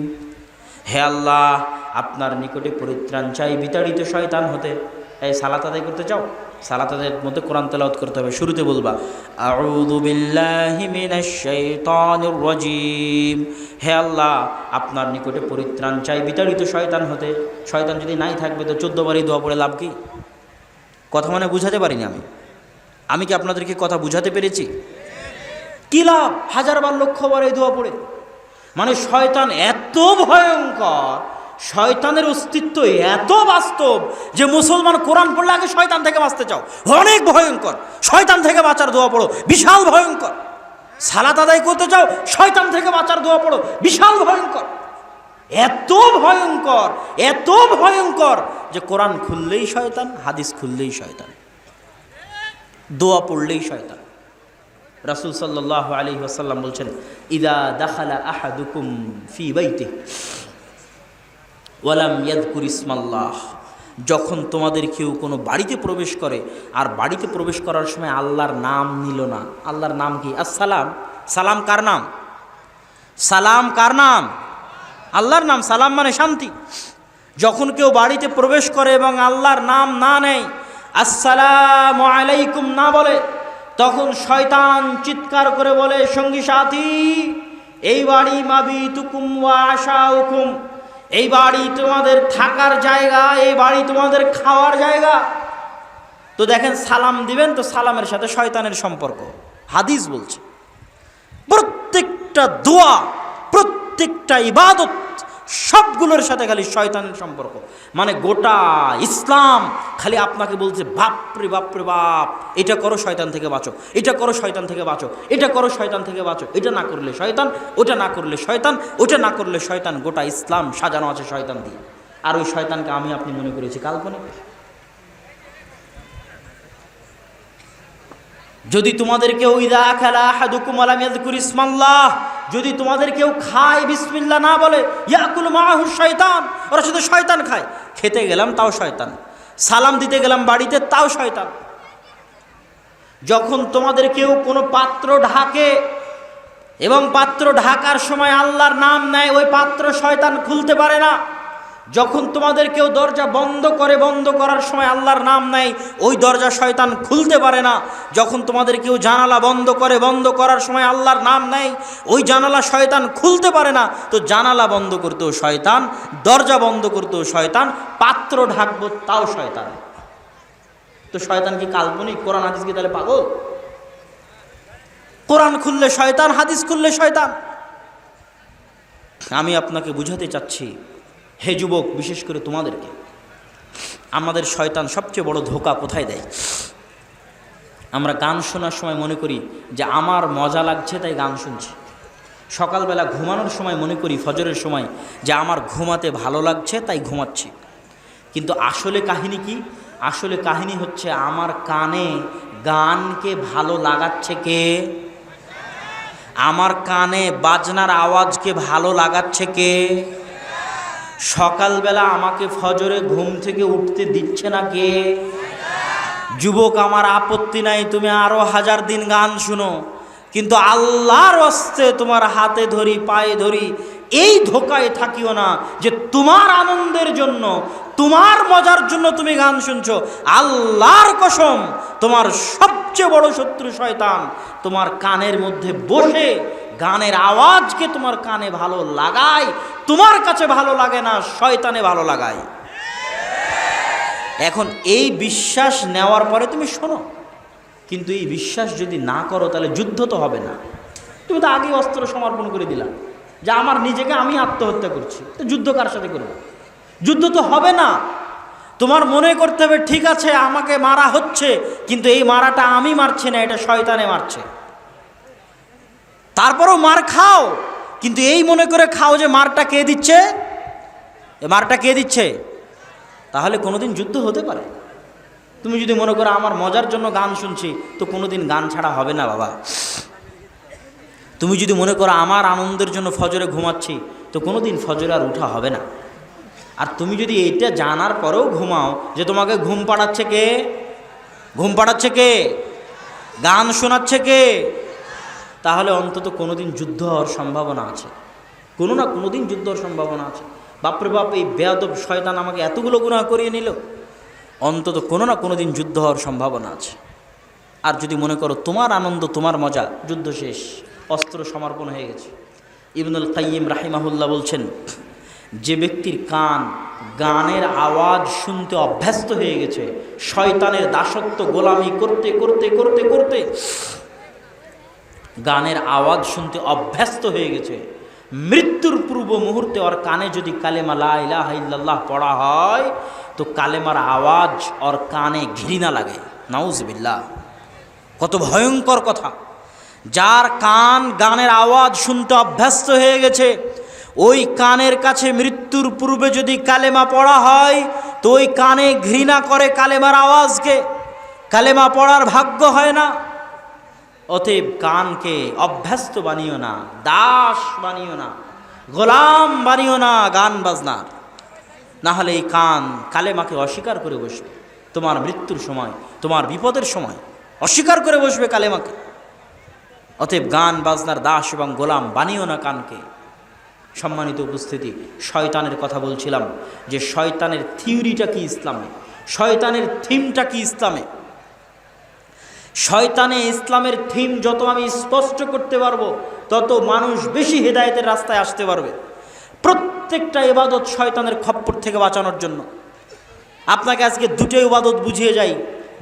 হে আল্লাহ, আপনার নিকটে পরিত্রাণ চাই বিতাড়িত শয়তান হতে। এই সালাত আদায় করতে চাও? সালাত আদায়ের মধ্যে কোরআন তেলাওয়াত করতে হবে। শুরুতে বলবা আউযু বিল্লাহি মিনাশ শাইতানির রাজিম। হে আল্লাহ, আপনার নিকটে পরিত্রাণ চাই বিতাড়িত শয়তান হতে। শয়তান যদি নাই থাকবে তো 14 বারই দোয়া পড়ে লাভ কি? কথা মানে বুঝাতে পারিনি আমি কি আপনাদেরকে কথা বুঝাতে পেরেছি? কি লাভ 1000 বার 1,00,000 বার এই দোয়া পড়ে? মানে শয়তান এত ভয়ঙ্কর, শয়তানের অস্তিত্ব এত বাস্তব যে মুসলমান কোরআন পড়লে আগে শয়তান থেকে বাঁচতে চাও, অনেক ভয়ঙ্কর। শয়তান থেকে বাঁচার দোয়া পড়ো, বিশাল ভয়ঙ্কর। সালাত আদায় করতে চাও, শয়তান থেকে বাঁচার দোয়া পড়ো, বিশাল ভয়ঙ্কর। এত ভয়ঙ্কর, এত ভয়ঙ্কর যে কোরআন খুললেই শয়তান, হাদিস খুললেই শয়তান, দোয়া পড়লেই শয়তান। রাসূল সাল্লাল্লাহু আলাইহি ওয়াসাল্লাম বলছেন, ইদা দাখালা আহাদুকুম ফি বাইতিহি ওয়ালাম ইয়াযকুর ইসমাল্লাহ, যখন তোমাদের কেউ কোনো বাড়িতে প্রবেশ করে আর বাড়িতে প্রবেশ করার সময় আল্লাহর নাম নিল না। আল্লাহর নাম কি? আসসালাম। সালাম কার নাম? সালাম কার নাম? আল্লাহর নাম। সালাম মানে শান্তি। যখন কেউ বাড়িতে প্রবেশ করে এবং আল্লাহর নাম না নেয়, আসসালামু আলাইকুম না বলে, তখন শয়তান চিৎকার করে বলে, সঙ্গী সাথী, এই বাড়ি মাবিতুকুম ওয়া আশাউকুম, এই বাড়ি তোমাদের থাকার জায়গা, এই বাড়ি তোমাদের খাওয়ার জায়গা। তো দেখেন, সালাম দিবেন তো সালামের সাথে শয়তানের সম্পর্ক। হাদিস বলছে প্রত্যেকটা দোয়া, প্রত্যেকটা ইবাদত, সবগুলোর সাথে খালি শয়তানের সম্পর্ক। মানে গোটা ইসলাম খালি আপনাকে বলছে, বাপরে বাপরে বাপ, এটা করো শয়তান থেকে বাঁচো, এটা করো শয়তান থেকে বাঁচো, এটা করো শয়তান থেকে বাঁচো, এটা না করলে শয়তান, ওটা না করলে শয়তান, ওটা না করলে শয়তান। গোটা ইসলাম সাজানো আছে শয়তান দিয়ে। আর ওই শয়তানকে আমি আপনি মনে করেছি কাল্পনিক। যদি তোমাদের কেউ ইদা আকালা আহাদুকুম ওয়া লাম ইয়াযকুর ইসমাল্লাহ, যদি তোমাদের কেউ খায় বিসমিল্লাহ না বলে, ইয়াকুল মাআহু শয়তান, ওরা শুধু শয়তান খায়। খেতে গেলাম তাও শয়তান, সালাম দিতে গেলাম বাড়িতে তাও শয়তান। যখন তোমাদের কেউ কোনো পাত্র ঢাকে এবং পাত্র ঢাকার সময় আল্লাহর নাম নেয়, ওই পাত্র শয়তান খুলতে পারে না। যখন তোমাদের কেউ দরজা বন্ধ করে, বন্ধ করার সময় আল্লাহর নাম নেয়, ওই দরজা শয়তান খুলতে পারে না। যখন তোমাদের কেউ জানালা বন্ধ করে, বন্ধ করার সময় আল্লাহর নাম নেয়, ওই জানালা শয়তান খুলতে পারে না। তো জানালা বন্ধ করতেও শয়তান, দরজা বন্ধ করতেও শয়তান, পাত্র ঢাকবো তাও শয়তান। তো শয়তান কি কাল্পনিক? কোরআন হাদিস কি তাহলে পাগল? কোরআন খুললে শয়তান, হাদিস খুললে শয়তান। আমি আপনাকে বুঝাতে চাচ্ছি, হে যুবক, বিশেষ করে তোমাদেরকে, আমাদের শয়তান সবচেয়ে বড় ধোঁকা কোথায় দেয়? আমরা গান শোনার সময় মনে করি যে আমার মজা লাগছে তাই গান শুনছি। সকালবেলা ঘুমানোর সময় মনে করি, ফজরের সময়, যে আমার ঘুমাতে ভালো লাগছে তাই ঘুমাচ্ছি। কিন্তু আসলে কাহিনী কি? আসলে কাহিনী হচ্ছে আমার কানে গানকে ভালো লাগাচ্ছে কে? আমার কানে বাজনার আওয়াজকে ভালো লাগাচ্ছে কে? সকালবেলা আমাকে ফজরে ঘুম থেকে উঠতে দিচ্ছে না কে? যুবক, আমার আপত্তি নাই, তুমি আরো 1000 দিন গান শুনো, কিন্তু আল্লাহর ওয়াস্তে তোমার হাতে ধরি, পায়ে ধরি, এই ধোকায় থাকিও না যে তোমার আনন্দের জন্য, তোমার মজার জন্য তুমি গান শুনছো। আল্লাহর কসম, তোমার সবচেয়ে বড় শত্রু শয়তান তোমার কানের মধ্যে বসে গানের আওয়াজকে তোমার কানে ভালো লাগায়। তোমার কাছে ভালো লাগে না, শয়তানে ভালো লাগায়। এখন এই বিশ্বাস নেওয়ার পরে তুমি শোনো, কিন্তু এই বিশ্বাস যদি না করো তাহলে যুদ্ধ তো হবে না। তুমি তো আগেই অস্ত্র সমর্পণ করে দিলা যে আমার নিজেকে আমি আত্মহত্যা করছি, তো যুদ্ধ কার সাথে করবো? যুদ্ধ তো হবে না। তোমার মনে করতে হবে, ঠিক আছে আমাকে মারা হচ্ছে, কিন্তু এই মারাটা আমি মারছি না, এটা শয়তানে মারছে। তারপরেও মার খাও, কিন্তু এই মনে করে খাও যে মারটা কে দিচ্ছে, মারটা কে দিচ্ছে। তাহলে কোনোদিন যুদ্ধ হতে পারে। তুমি যদি মনে করো আমার মজার জন্য গান শুনছি, তো কোনোদিন গান ছাড়া হবে না বাবা। তুমি যদি মনে করো আমার আনন্দের জন্য ফজরে ঘুমাচ্ছি, তো কোনোদিন ফজরে আর উঠা হবে না। আর তুমি যদি এইটা জানার পরেও ঘুমাও যে তোমাকে ঘুম পাড়াচ্ছে কে? ঘুম পাড়াচ্ছে কে? গান শোনাচ্ছে কে? তাহলে অন্তত কোনোদিন যুদ্ধ হওয়ার সম্ভাবনা আছে, কোনো না কোনো দিন যুদ্ধ হওয়ার সম্ভাবনা আছে। বাপরে বাপ, এই বেয়াদব শয়তান আমাকে এতগুলো গুনাহ করিয়ে নিল, অন্তত কোনো না কোনো দিন যুদ্ধ হওয়ার সম্ভাবনা আছে। আর যদি মনে করো তোমার আনন্দ, তোমার মজা, যুদ্ধ শেষ, অস্ত্র সমর্পণ হয়ে গেছে। ইবনুল কাইয়িম রাহিমাহুল্লাহ বলছেন, যে ব্যক্তির কান গানের আওয়াজ শুনতে অভ্যস্ত হয়ে গেছে, শয়তানের দাসত্ব গোলামি করতে করতে করতে করতে গানের আওয়াজ শুনতে অভ্যস্ত হয়ে গেছে, মৃত্যুর পূর্ব মুহূর্তে ওর কানে যদি কালেমা লা ইলাহা ইল্লাল্লাহ পড়া হয়, তো কালেমার আওয়াজ ওর কানে ঘৃণা লাগে। নাউজুবিল্লাহ, কত ভয়ঙ্কর কথা। যার কান গানের আওয়াজ শুনতে অভ্যস্ত হয়ে গেছে, ওই কানের কাছে মৃত্যুর পূর্বে যদি কালেমা পড়া হয়, তো ওই কানে ঘৃণা করে কালেমার আওয়াজকে, কালেমা পড়ার ভাগ্য হয় না। অতএব কানকে অভ্যস্ত বানিও না, দাস বানিও না, গোলাম বানিও না গান বাজনার। না হলে এই কান কালেমাকে অস্বীকার করে বসবে। তোমার মৃত্যুর সময়, তোমার বিপদের সময় অস্বীকার করে বসবে কালেমাকে। অতএব গান বাজনার দাস এবং গোলাম বানিও না কানকে। সম্মানিত উপস্থিতি, শয়তানের কথা বলছিলাম যে শয়তানের থিওরিটা কি ইসলামে, শয়তানের থিমটা কি ইসলামে। শয়তানে ইসলামের থিম যত আমি স্পষ্ট করতে পারবো তত মানুষ বেশি হেদায়েতের রাস্তায় আসতে পারবে। প্রত্যেকটা ইবাদত শয়তানের খপ্পর থেকে বাঁচানোর জন্য। আপনাকে আজকে দুটো ইবাদত বুঝিয়ে যাই,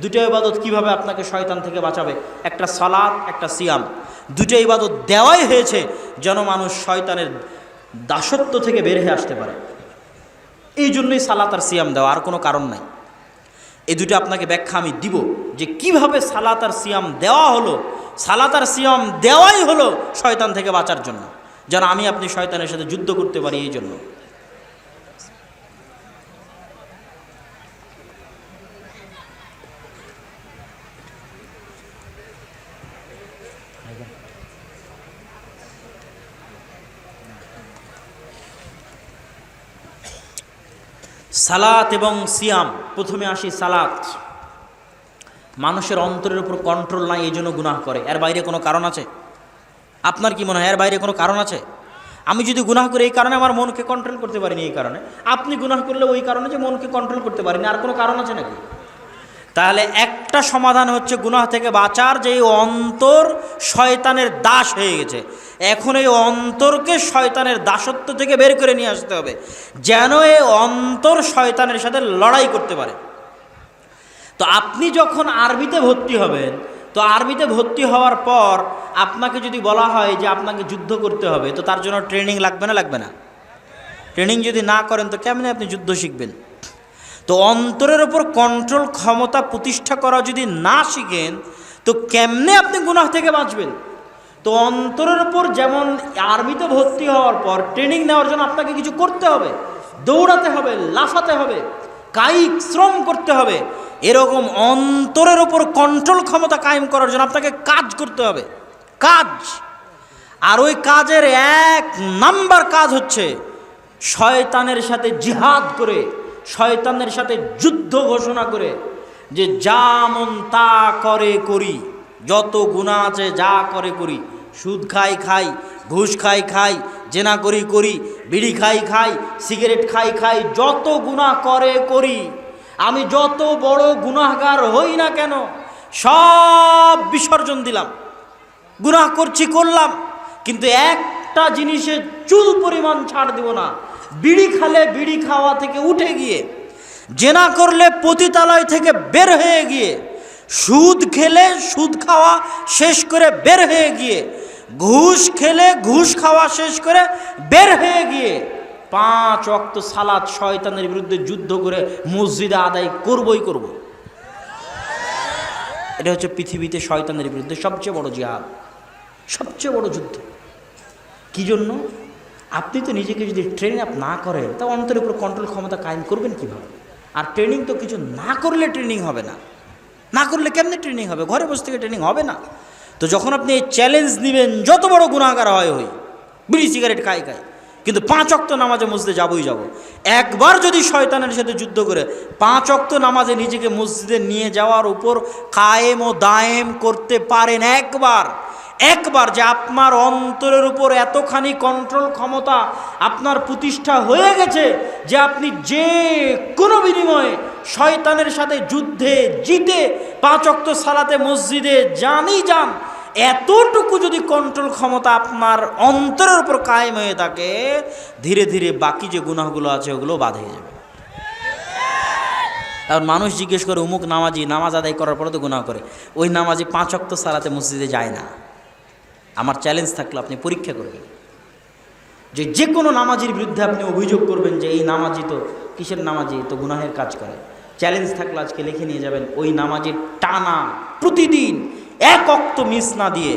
দুটো ইবাদত কিভাবে আপনাকে শয়তান থেকে বাঁচাবে। একটা সালাত, একটা সিয়াম। দুটো ইবাদত দেওয়াই হয়েছে যেন মানুষ শয়তানের দাসত্ব থেকে বের হয়ে আসতে পারে। এই জন্যই সালাত আর সিয়াম দেওয়া, আর কোনো কারণ নাই। এই দুটো আপনাকে ব্যাখ্যা আমি দিব যে কিভাবে সালাত আর সিয়াম দেওয়া হলো। সালাত আর সিয়াম দেওয়াই হলো শয়তান থেকে বাঁচার জন্য, যেন আমি আপনি শয়তানের সাথে যুদ্ধ করতে পারি। এই জন্য সালাত এবং সিয়াম। প্রথমে আসি সালাত। মানুষের অন্তরের উপর কন্ট্রোল নাই, এই জন্য গুনাহ করে। এর বাইরে কোনো কারণ আছে? আপনার কি মনে হয় এর বাইরে কোনো কারণ আছে? আমি যদি গুনাহ করি এই কারণে আমার মনকে কন্ট্রোল করতে পারিনি, এই কারণে। আপনি গুনাহ করলে ওই কারণে যে মনকে কন্ট্রোল করতে পারিনি, আর কোনো কারণ আছে নাকি? তাহলে একটা সমাধান হচ্ছে গুনাহ থেকে বাঁচার, যে এই অন্তর শয়তানের দাস হয়ে গেছে। এখন এই অন্তরকে শয়তানের দাসত্ব থেকে বের করে নিয়ে আসতে হবে, যেন এই অন্তর শয়তানের সাথে লড়াই করতে পারে। তো আপনি যখন আরবিতে ভর্তি হবেন, তো আরবিতে ভর্তি হওয়ার পর আপনাকে যদি বলা হয় যে আপনাকে যুদ্ধ করতে হবে, তো তার জন্য ট্রেনিং লাগবে না? লাগবে না? ট্রেনিং যদি না করেন তো কেমনে আপনি যুদ্ধ শিখবেন? তো অন্তরের ওপর কন্ট্রোল ক্ষমতা প্রতিষ্ঠা করা যদি না শিখেন তো কেমনে আপনি গুনাহ থেকে বাঁচবেন? তো অন্তরের ওপর যেমন আরবিতে ভর্তি হওয়ার পর ট্রেনিং নেওয়ার জন্য আপনাকে কিছু করতে হবে, দৌড়াতে হবে, লাফাতে হবে, কায়িক শ্রম করতে হবে, এরকম অন্তরের ওপর কন্ট্রোল ক্ষমতা কায়েম করার জন্য আপনাকে কাজ করতে হবে। কাজ। আর ওই কাজের এক নাম্বার কাজ হচ্ছে শয়তানের সাথে জিহাদ করে, শয়তানের সাথে যুদ্ধ ঘোষণা করে, যে যা মন তা করে করি, যত গুনাহ আছে যা করে করি, সুদ খাই খাই, ঘুষ খাই খাই, জেনা করি করি, বিড়ি খাই খাই, সিগারেট খাই খাই, যত গুনাহ করে করি, আমি যত বড় গুনাহগার হই না কেন সব বিসর্জন দিলাম। গুনাহ করছি করলাম, কিন্তু একটা জিনিসে চুল পরিমাণ ছাড় দিব না। বিড়ি খালে বিড়ি খাওয়া থেকে উঠে গিয়ে, জেনা করলে পতিতালয় থেকে বের হয়ে গিয়ে, সুদ খেলে সুদ খাওয়া শেষ করে বের হয়ে গিয়ে, ঘুষ খেলে ঘুষ খাওয়া শেষ করে বের হয়ে গিয়ে 5 ওয়াক্ত সালাত শয়তানের বিরুদ্ধে যুদ্ধ করে মসজিদে আদায় করবই করব। এটা হচ্ছে পৃথিবীতে শয়তানের বিরুদ্ধে সবচেয়ে বড় জিহাদ, সবচেয়ে বড় যুদ্ধ। কি জন্য? আপনি তো নিজেকে যদি ট্রেনিং আপ না করেন তা অন্তরের উপর কন্ট্রোল ক্ষমতা কায়েম করবেন কীভাবে? আর ট্রেনিং তো কিছু না করলে ট্রেনিং হবে না। না করলে কেমনে ট্রেনিং হবে? ঘরে বসে থেকে ট্রেনিং হবে না। তো যখন আপনি এই চ্যালেঞ্জ নেবেন, যত বড় গুনাহগার হয় হই, বিড়ি সিগারেট খাই খাই, কিন্তু 5 ওয়াক্ত নামাজে মসজিদে যাবই যাব। একবার যদি শয়তানের সাথে যুদ্ধ করে 5 ওয়াক্ত নামাজে নিজেকে মসজিদে নিয়ে যাওয়ার উপর কায়েম ও দায়েম করতে পারেন, একবার যে আপনার অন্তরের উপর এতখানি কন্ট্রোল ক্ষমতা আপনার প্রতিষ্ঠা হয়ে গেছে যে আপনি যে কোনো বিনিময়ে শয়তানের সাথে যুদ্ধে জিতে 5 ওয়াক্ত সালাতে মসজিদে যানই যান, এতটুকু যদি কন্ট্রোল ক্ষমতা আপনার অন্তরের উপর কায়েম হয়ে থাকে, ধীরে ধীরে বাকি যে গুনাহগুলো আছে ওগুলো বাদ হয়ে যাবে। আর মানুষ জিজ্ঞেস করে অমুক নামাজি নামাজ আদায় করার পরে তো গুনাহ করে, ওই নামাজি 5 ওয়াক্ত সালাতে মসজিদে যায় না। আমার চ্যালেঞ্জ থাকলে আপনি পরীক্ষা করবেন, যে কোনো নামাজির বিরুদ্ধে আপনি অভিযোগ করবেন যে এই নামাজি তো কিসের নামাজি, তো গুনাহের কাজ করে। চ্যালেঞ্জ থাকলে আজকে লিখে নিয়ে যাবেন, ওই নামাজির টানা প্রতিদিন 1 ওয়াক্ত মিস না দিয়ে,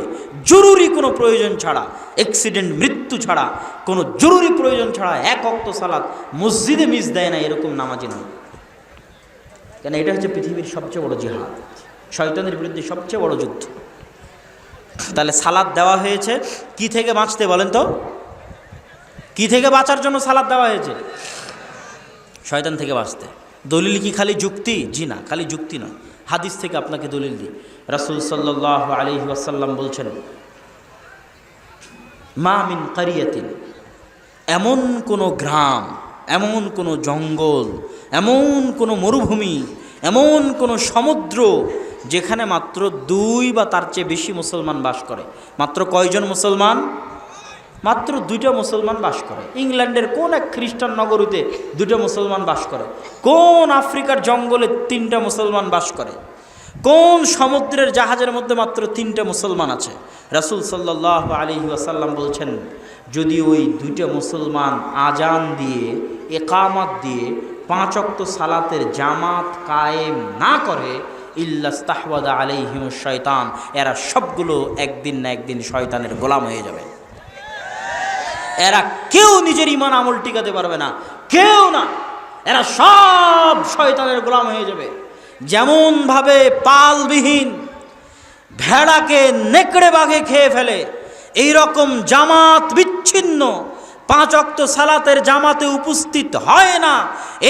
জরুরি কোনো প্রয়োজন ছাড়া, অ্যাক্সিডেন্ট মৃত্যু ছাড়া, কোনো জরুরি প্রয়োজন ছাড়া 1 ওয়াক্ত সালাত মসজিদে মিস দেয় না, এরকম নামাজি নয়। কেন? এটা হচ্ছে পৃথিবীর সবচেয়ে বড় জিহাদ, শয়তানের বিরুদ্ধে সবচেয়ে বড় যুদ্ধ। তাহলে সালাত দেওয়া হয়েছে কি থেকে বাঁচতে বলেন তো? কি থেকে বাঁচার জন্য সালাত দেওয়া হয়েছে? শয়তান থেকে বাঁচতে। দলিল কি খালি যুক্তি? জি না, খালি যুক্তি নয়, হাদিস থেকে আপনাকে দলিল দিই। রাসূল সাল্লাল্লাহু আলাইহি ওয়াসাল্লাম বলছেন, মা মিন কারিয়াতিন এমন কোনো গ্রাম, এমন কোনো জঙ্গল, এমন কোনো মরুভূমি, এমন কোনো সমুদ্র যেখানে মাত্র 2 বা তার চেয়ে বেশি মুসলমান বাস করে। মাত্র কয়জন মুসলমান? মাত্র 2টা মুসলমান বাস করে। ইংল্যান্ডের কোন এক খ্রিস্টান নগরীতে 2টা মুসলমান বাস করে? কোন আফ্রিকার জঙ্গলে 3টা মুসলমান বাস করে? কোন সমুদ্রের জাহাজের মধ্যে মাত্র 3টা মুসলমান আছে? রাসূল সাল্লাল্লাহু আলাইহি ওয়াসাল্লাম বলছেন, যদি ওই 2টা মুসলমান আজান দিয়ে, একামত দিয়ে 5 ওয়াক্ত সালাতের জামাত কায়েম না করে, ইল্লাস্তাহওয়াদা আলাইহিমুশ শয়তান, এরা সবগুলো একদিন না একদিন শয়তানের গোলাম হয়ে যাবে। এরা কেউ নিজের ঈমান আমল টিকাতে পারবে না, কেউ না। এরা সব শয়তানের গোলাম হয়ে যাবে। যেমন ভাবে পালবিহীন ভেড়াকে নেকড়ে বাঘে খেয়ে ফেলে, এই রকম জামাত বিচ্ছিন্ন 5 ওয়াক্ত সালাতের জামাতে উপস্থিত হয় না,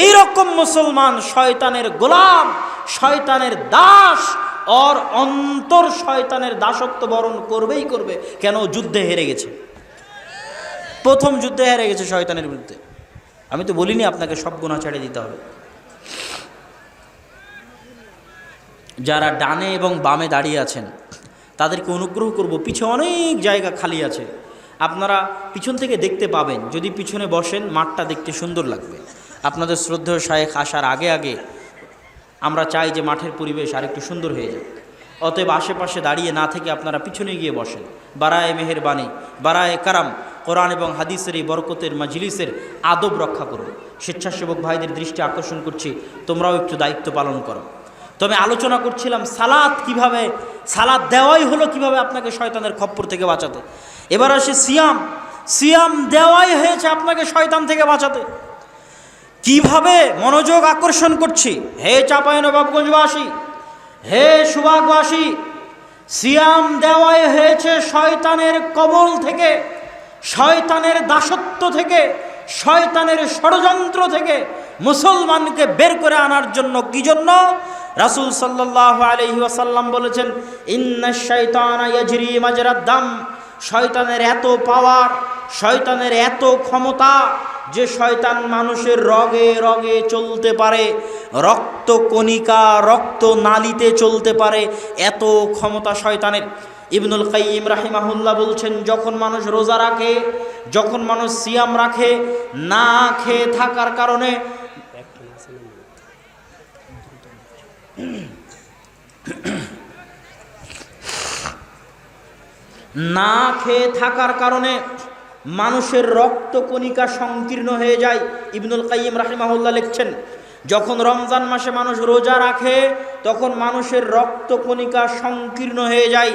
এই রকম মুসলমান শয়তানের গোলাম, শয়তানের দাস, ওর অন্তর শয়তানের দাসত্ব বরণ করবেই করবে। কেন? যুদ্ধে হেরে গেছে, প্রথম যুদ্ধে হেরে গেছে শয়তানের বিরুদ্ধে। আমি তো বলিনি আপনাকে সব গুনাহ ছেড়ে দিতে হবে। যারা ডানে এবং বামে দাঁড়িয়ে আছেন তাদেরকে অনুগ্রহ করব, পিছনে অনেক জায়গা খালি আছে, আপনারা পিছন থেকে দেখতে পাবেন। যদি পিছনে বসেন মাঠটা দেখতে সুন্দর লাগবে। আপনাদের শ্রদ্ধেয় শায়েখ আসার আগে আগে আমরা চাই যে মাঠের পরিবেশ আরেকটু সুন্দর হয়ে যাক। অতএব আশেপাশে দাঁড়িয়ে না থেকে আপনারা পিছনে গিয়ে বসেন। বারায়ে মেহেরবানি, বারায়ে কারাম, কোরআন এবং হাদিসের এই বরকতের মাজলিসের আদব রক্ষা করুন। স্বেচ্ছাসেবক ভাইদের দৃষ্টি আকর্ষণ করছি, তোমরাও একটু দায়িত্ব পালন করো। তবে আলোচনা করছিলাম সালাত কিভাবে, সালাত দেওয়াই হলো কিভাবে আপনাকে শয়তানের খপ্পর থেকে বাঁচাতে। এবার আসে সিয়াম। সিয়াম দেওয়াই হয়েছে আপনাকে শয়তান থেকে বাঁচাতে। কিভাবে? মনোযোগ আকর্ষণ করছি। হে চাঁপাইনবাবগঞ্জবাসী, হে সুভাগবাসী, সিয়াম দেওয়াই হয়েছে শয়তানের কবল থেকে, শয়তানের দাসত্ব থেকে, শয়তানের ষড়যন্ত্র থেকে মুসলমানকে বের করে আনার জন্য। কি জন্য? রাসূল সাল্লাল্লাহু আলাইহি ওয়াসাল্লাম বলেছেন, ইন্নাশ শাইতানা ইয়াজরি মাজরাদ দাম, শয়তানের এত পাওয়ার, শয়তানের এত ক্ষমতা যে শয়তান মানুষের রগে রগে চলতে পারে, রক্ত কণিকা, রক্ত নালীতে চলতে পারে, এত ক্ষমতা শয়তানের। ইবনুল কাইয়িম রাহিমাহুল্লাহ বলছেন, যখন মানুষ রোজা রাখে, যখন মানুষ সিয়াম রাখে, না খেয়ে থাকার কারণে না খেয়ে থাকার কারণে মানুষের রক্ত কণিকা সংকীর্ণ হয়ে যায়। ইবনুল কাইয়িম রাহিমাহুল্লাহ লিখছেন, যখন রমজান মাসে মানুষ রোজা রাখে তখন মানুষের রক্ত কণিকা সংকীর্ণ হয়ে যায়।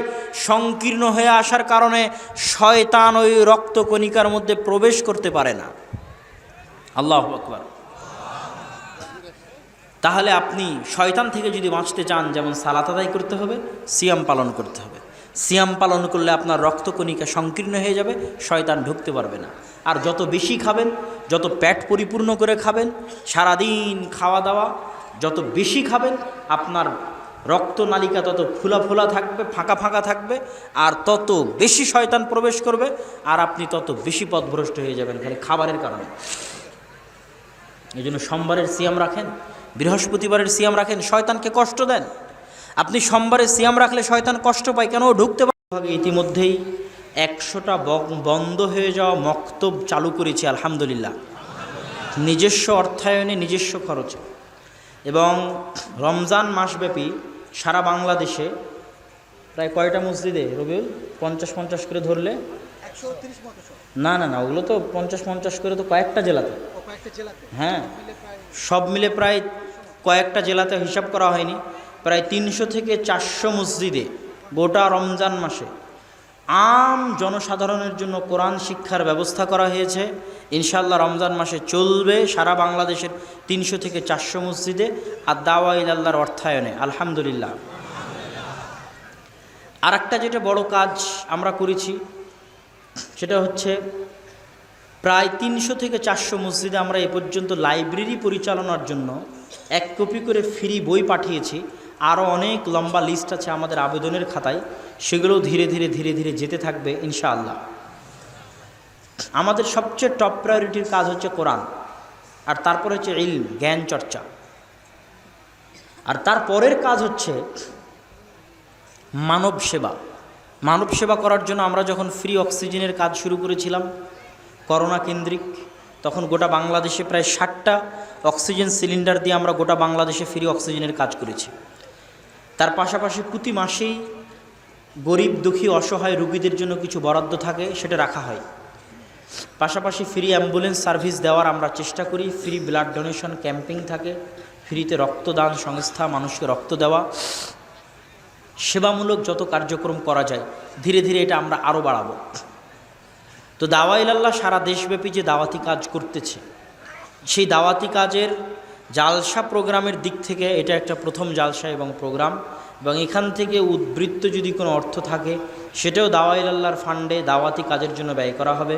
সংকীর্ণ হয়ে আসার কারণে শয়তান ওই রক্ত কণিকার মধ্যে প্রবেশ করতে পারে না। আল্লাহু আকবার। তাহলে আপনি শয়তান থেকে যদি বাঁচতে চান, যেমন সালাত আদায় করতে হবে, সিয়াম পালন করতে হবে। সিয়াম পালন করলে আপনার রক্তকণিকা সংকীর্ণ হয়ে যাবে, শয়তান ঢুকতে পারবে না। আর যত বেশি খাবেন, যত পেট পরিপূর্ণ করে খাবেন, সারাদিন খাওয়া দাওয়া যত বেশি খাবেন, আপনার রক্তনালিকা তত ফোলা ফোলা থাকবে, ফাঁকা ফাঁকা থাকবে, আর তত বেশি শয়তান প্রবেশ করবে, আর আপনি তত বেশি পথভ্রষ্ট হয়ে যাবেন খালি খাবারের কারণে। এই জন্য সোমবারের সিয়াম রাখেন, বৃহস্পতিবারের সিয়াম রাখেন, শয়তানকে কষ্ট দেন। আপনি সোমবারে সিয়াম রাখলে শয়তান কষ্ট পায়, কেন? ঢুকতে পারে। ইতিমধ্যেই 100টা বন্ধ হয়ে যাওয়া মক্তব চালু করেছি আলহামদুলিল্লাহ, নিজস্ব অর্থায়নে, নিজস্ব খরচে। এবং রমজান মাসব্যাপী সারা বাংলাদেশে প্রায় কয়টা মসজিদে রবিউল 50-50 করে ধরলে, না না না, ওগুলো তো 50-50 করে তো কয়েকটা জেলাতে, হ্যাঁ সব মিলে প্রায় কয়েকটা জেলাতে হিসাব করা হয়নি, প্রায় 300 থেকে 400 মসজিদে গোটা রমজান মাসে আম জনসাধারণের জন্য কোরআন শিক্ষার ব্যবস্থা করা হয়েছে। ইনশাআল্লাহ রমজান মাসে চলবে সারা বাংলাদেশের 300 থেকে 400 মসজিদে, আর দাওয়া ইলাল্লাহর অর্থায়নে আলহামদুলিল্লাহ। আর একটা যেটা বড় কাজ আমরা করেছি সেটা হচ্ছে প্রায় 300 থেকে 400 মসজিদে আমরা এ পর্যন্ত লাইব্রেরি পরিচালনার জন্য 1 কপি করে ফ্রি বই পাঠিয়েছি। আরও অনেক লম্বা লিস্ট আছে আমাদের আবেদনের খাতায়, সেগুলো ধীরে ধীরে ধীরে ধীরে যেতে থাকবে ইনশাআল্লাহ। আমাদের সবচেয়ে টপ প্রায়োরিটির কাজ হচ্ছে কোরআন, আর তারপরে হচ্ছে ইলম, জ্ঞান চর্চা, আর তারপরের কাজ হচ্ছে মানব সেবা। মানব সেবা করার জন্য আমরা যখন ফ্রি অক্সিজেনের কাজ শুরু করেছিলাম করোনা কেন্দ্রিক, তখন গোটা বাংলাদেশে প্রায় 60টা অক্সিজেন সিলিন্ডার দিয়ে আমরা গোটা বাংলাদেশে ফ্রি অক্সিজেনের কাজ করেছি। তার পাশাপাশি প্রতি মাসেই গরিব দুঃখী অসহায় রোগীদের জন্য কিছু বরাদ্দ থাকে, সেটা রাখা হয়। পাশাপাশি ফ্রি অ্যাম্বুলেন্স সার্ভিস দেওয়ার আমরা চেষ্টা করি, ফ্রি ব্লাড ডোনেশন ক্যাম্পিং থাকে, ফ্রিতে রক্তদান সংস্থা, মানুষকে রক্ত দেওয়া, সেবামূলক যত কার্যক্রম করা যায় ধীরে ধীরে এটা আমরা আরও বাড়াবো। তো দাওয়া ইলাল্লাহ সারা দেশব্যাপী যে দাওয়াতি কাজ করতেছে, সেই দাওয়াতি কাজের জালসা প্রোগ্রামের দিক থেকে এটা একটা প্রথম জালসা এবং প্রোগ্রাম, এবং এখান থেকে উদ্বৃত্ত যদি কোনো অর্থ থাকে সেটাও দাওয়া ইলাল্লাহর ফান্ডে দাওয়াতি কাজের জন্য ব্যয় করা হবে।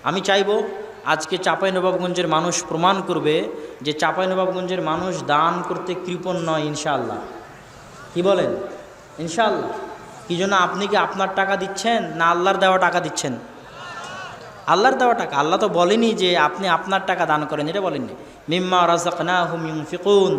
আমি চাইব আজকে চাঁপাইনবাবগঞ্জের মানুষ প্রমাণ করবে যে চাঁপাইনবাবগঞ্জের মানুষ দান করতে কৃপণ নয়, ইনশাআল্লাহ। কি বলেন? ইনশাআল্লাহ। কি জন্য? আপনি কি আপনার টাকা দিচ্ছেন না আল্লাহর দেওয়া টাকা দিচ্ছেন? আল্লাহর দেওয়া টাকা। আল্লাহ তো বলেনি যে আপনি আপনার টাকা দান করেন, এটা বলেননি। মিম্মা রাযাকনাহুম ইউনফিকুন,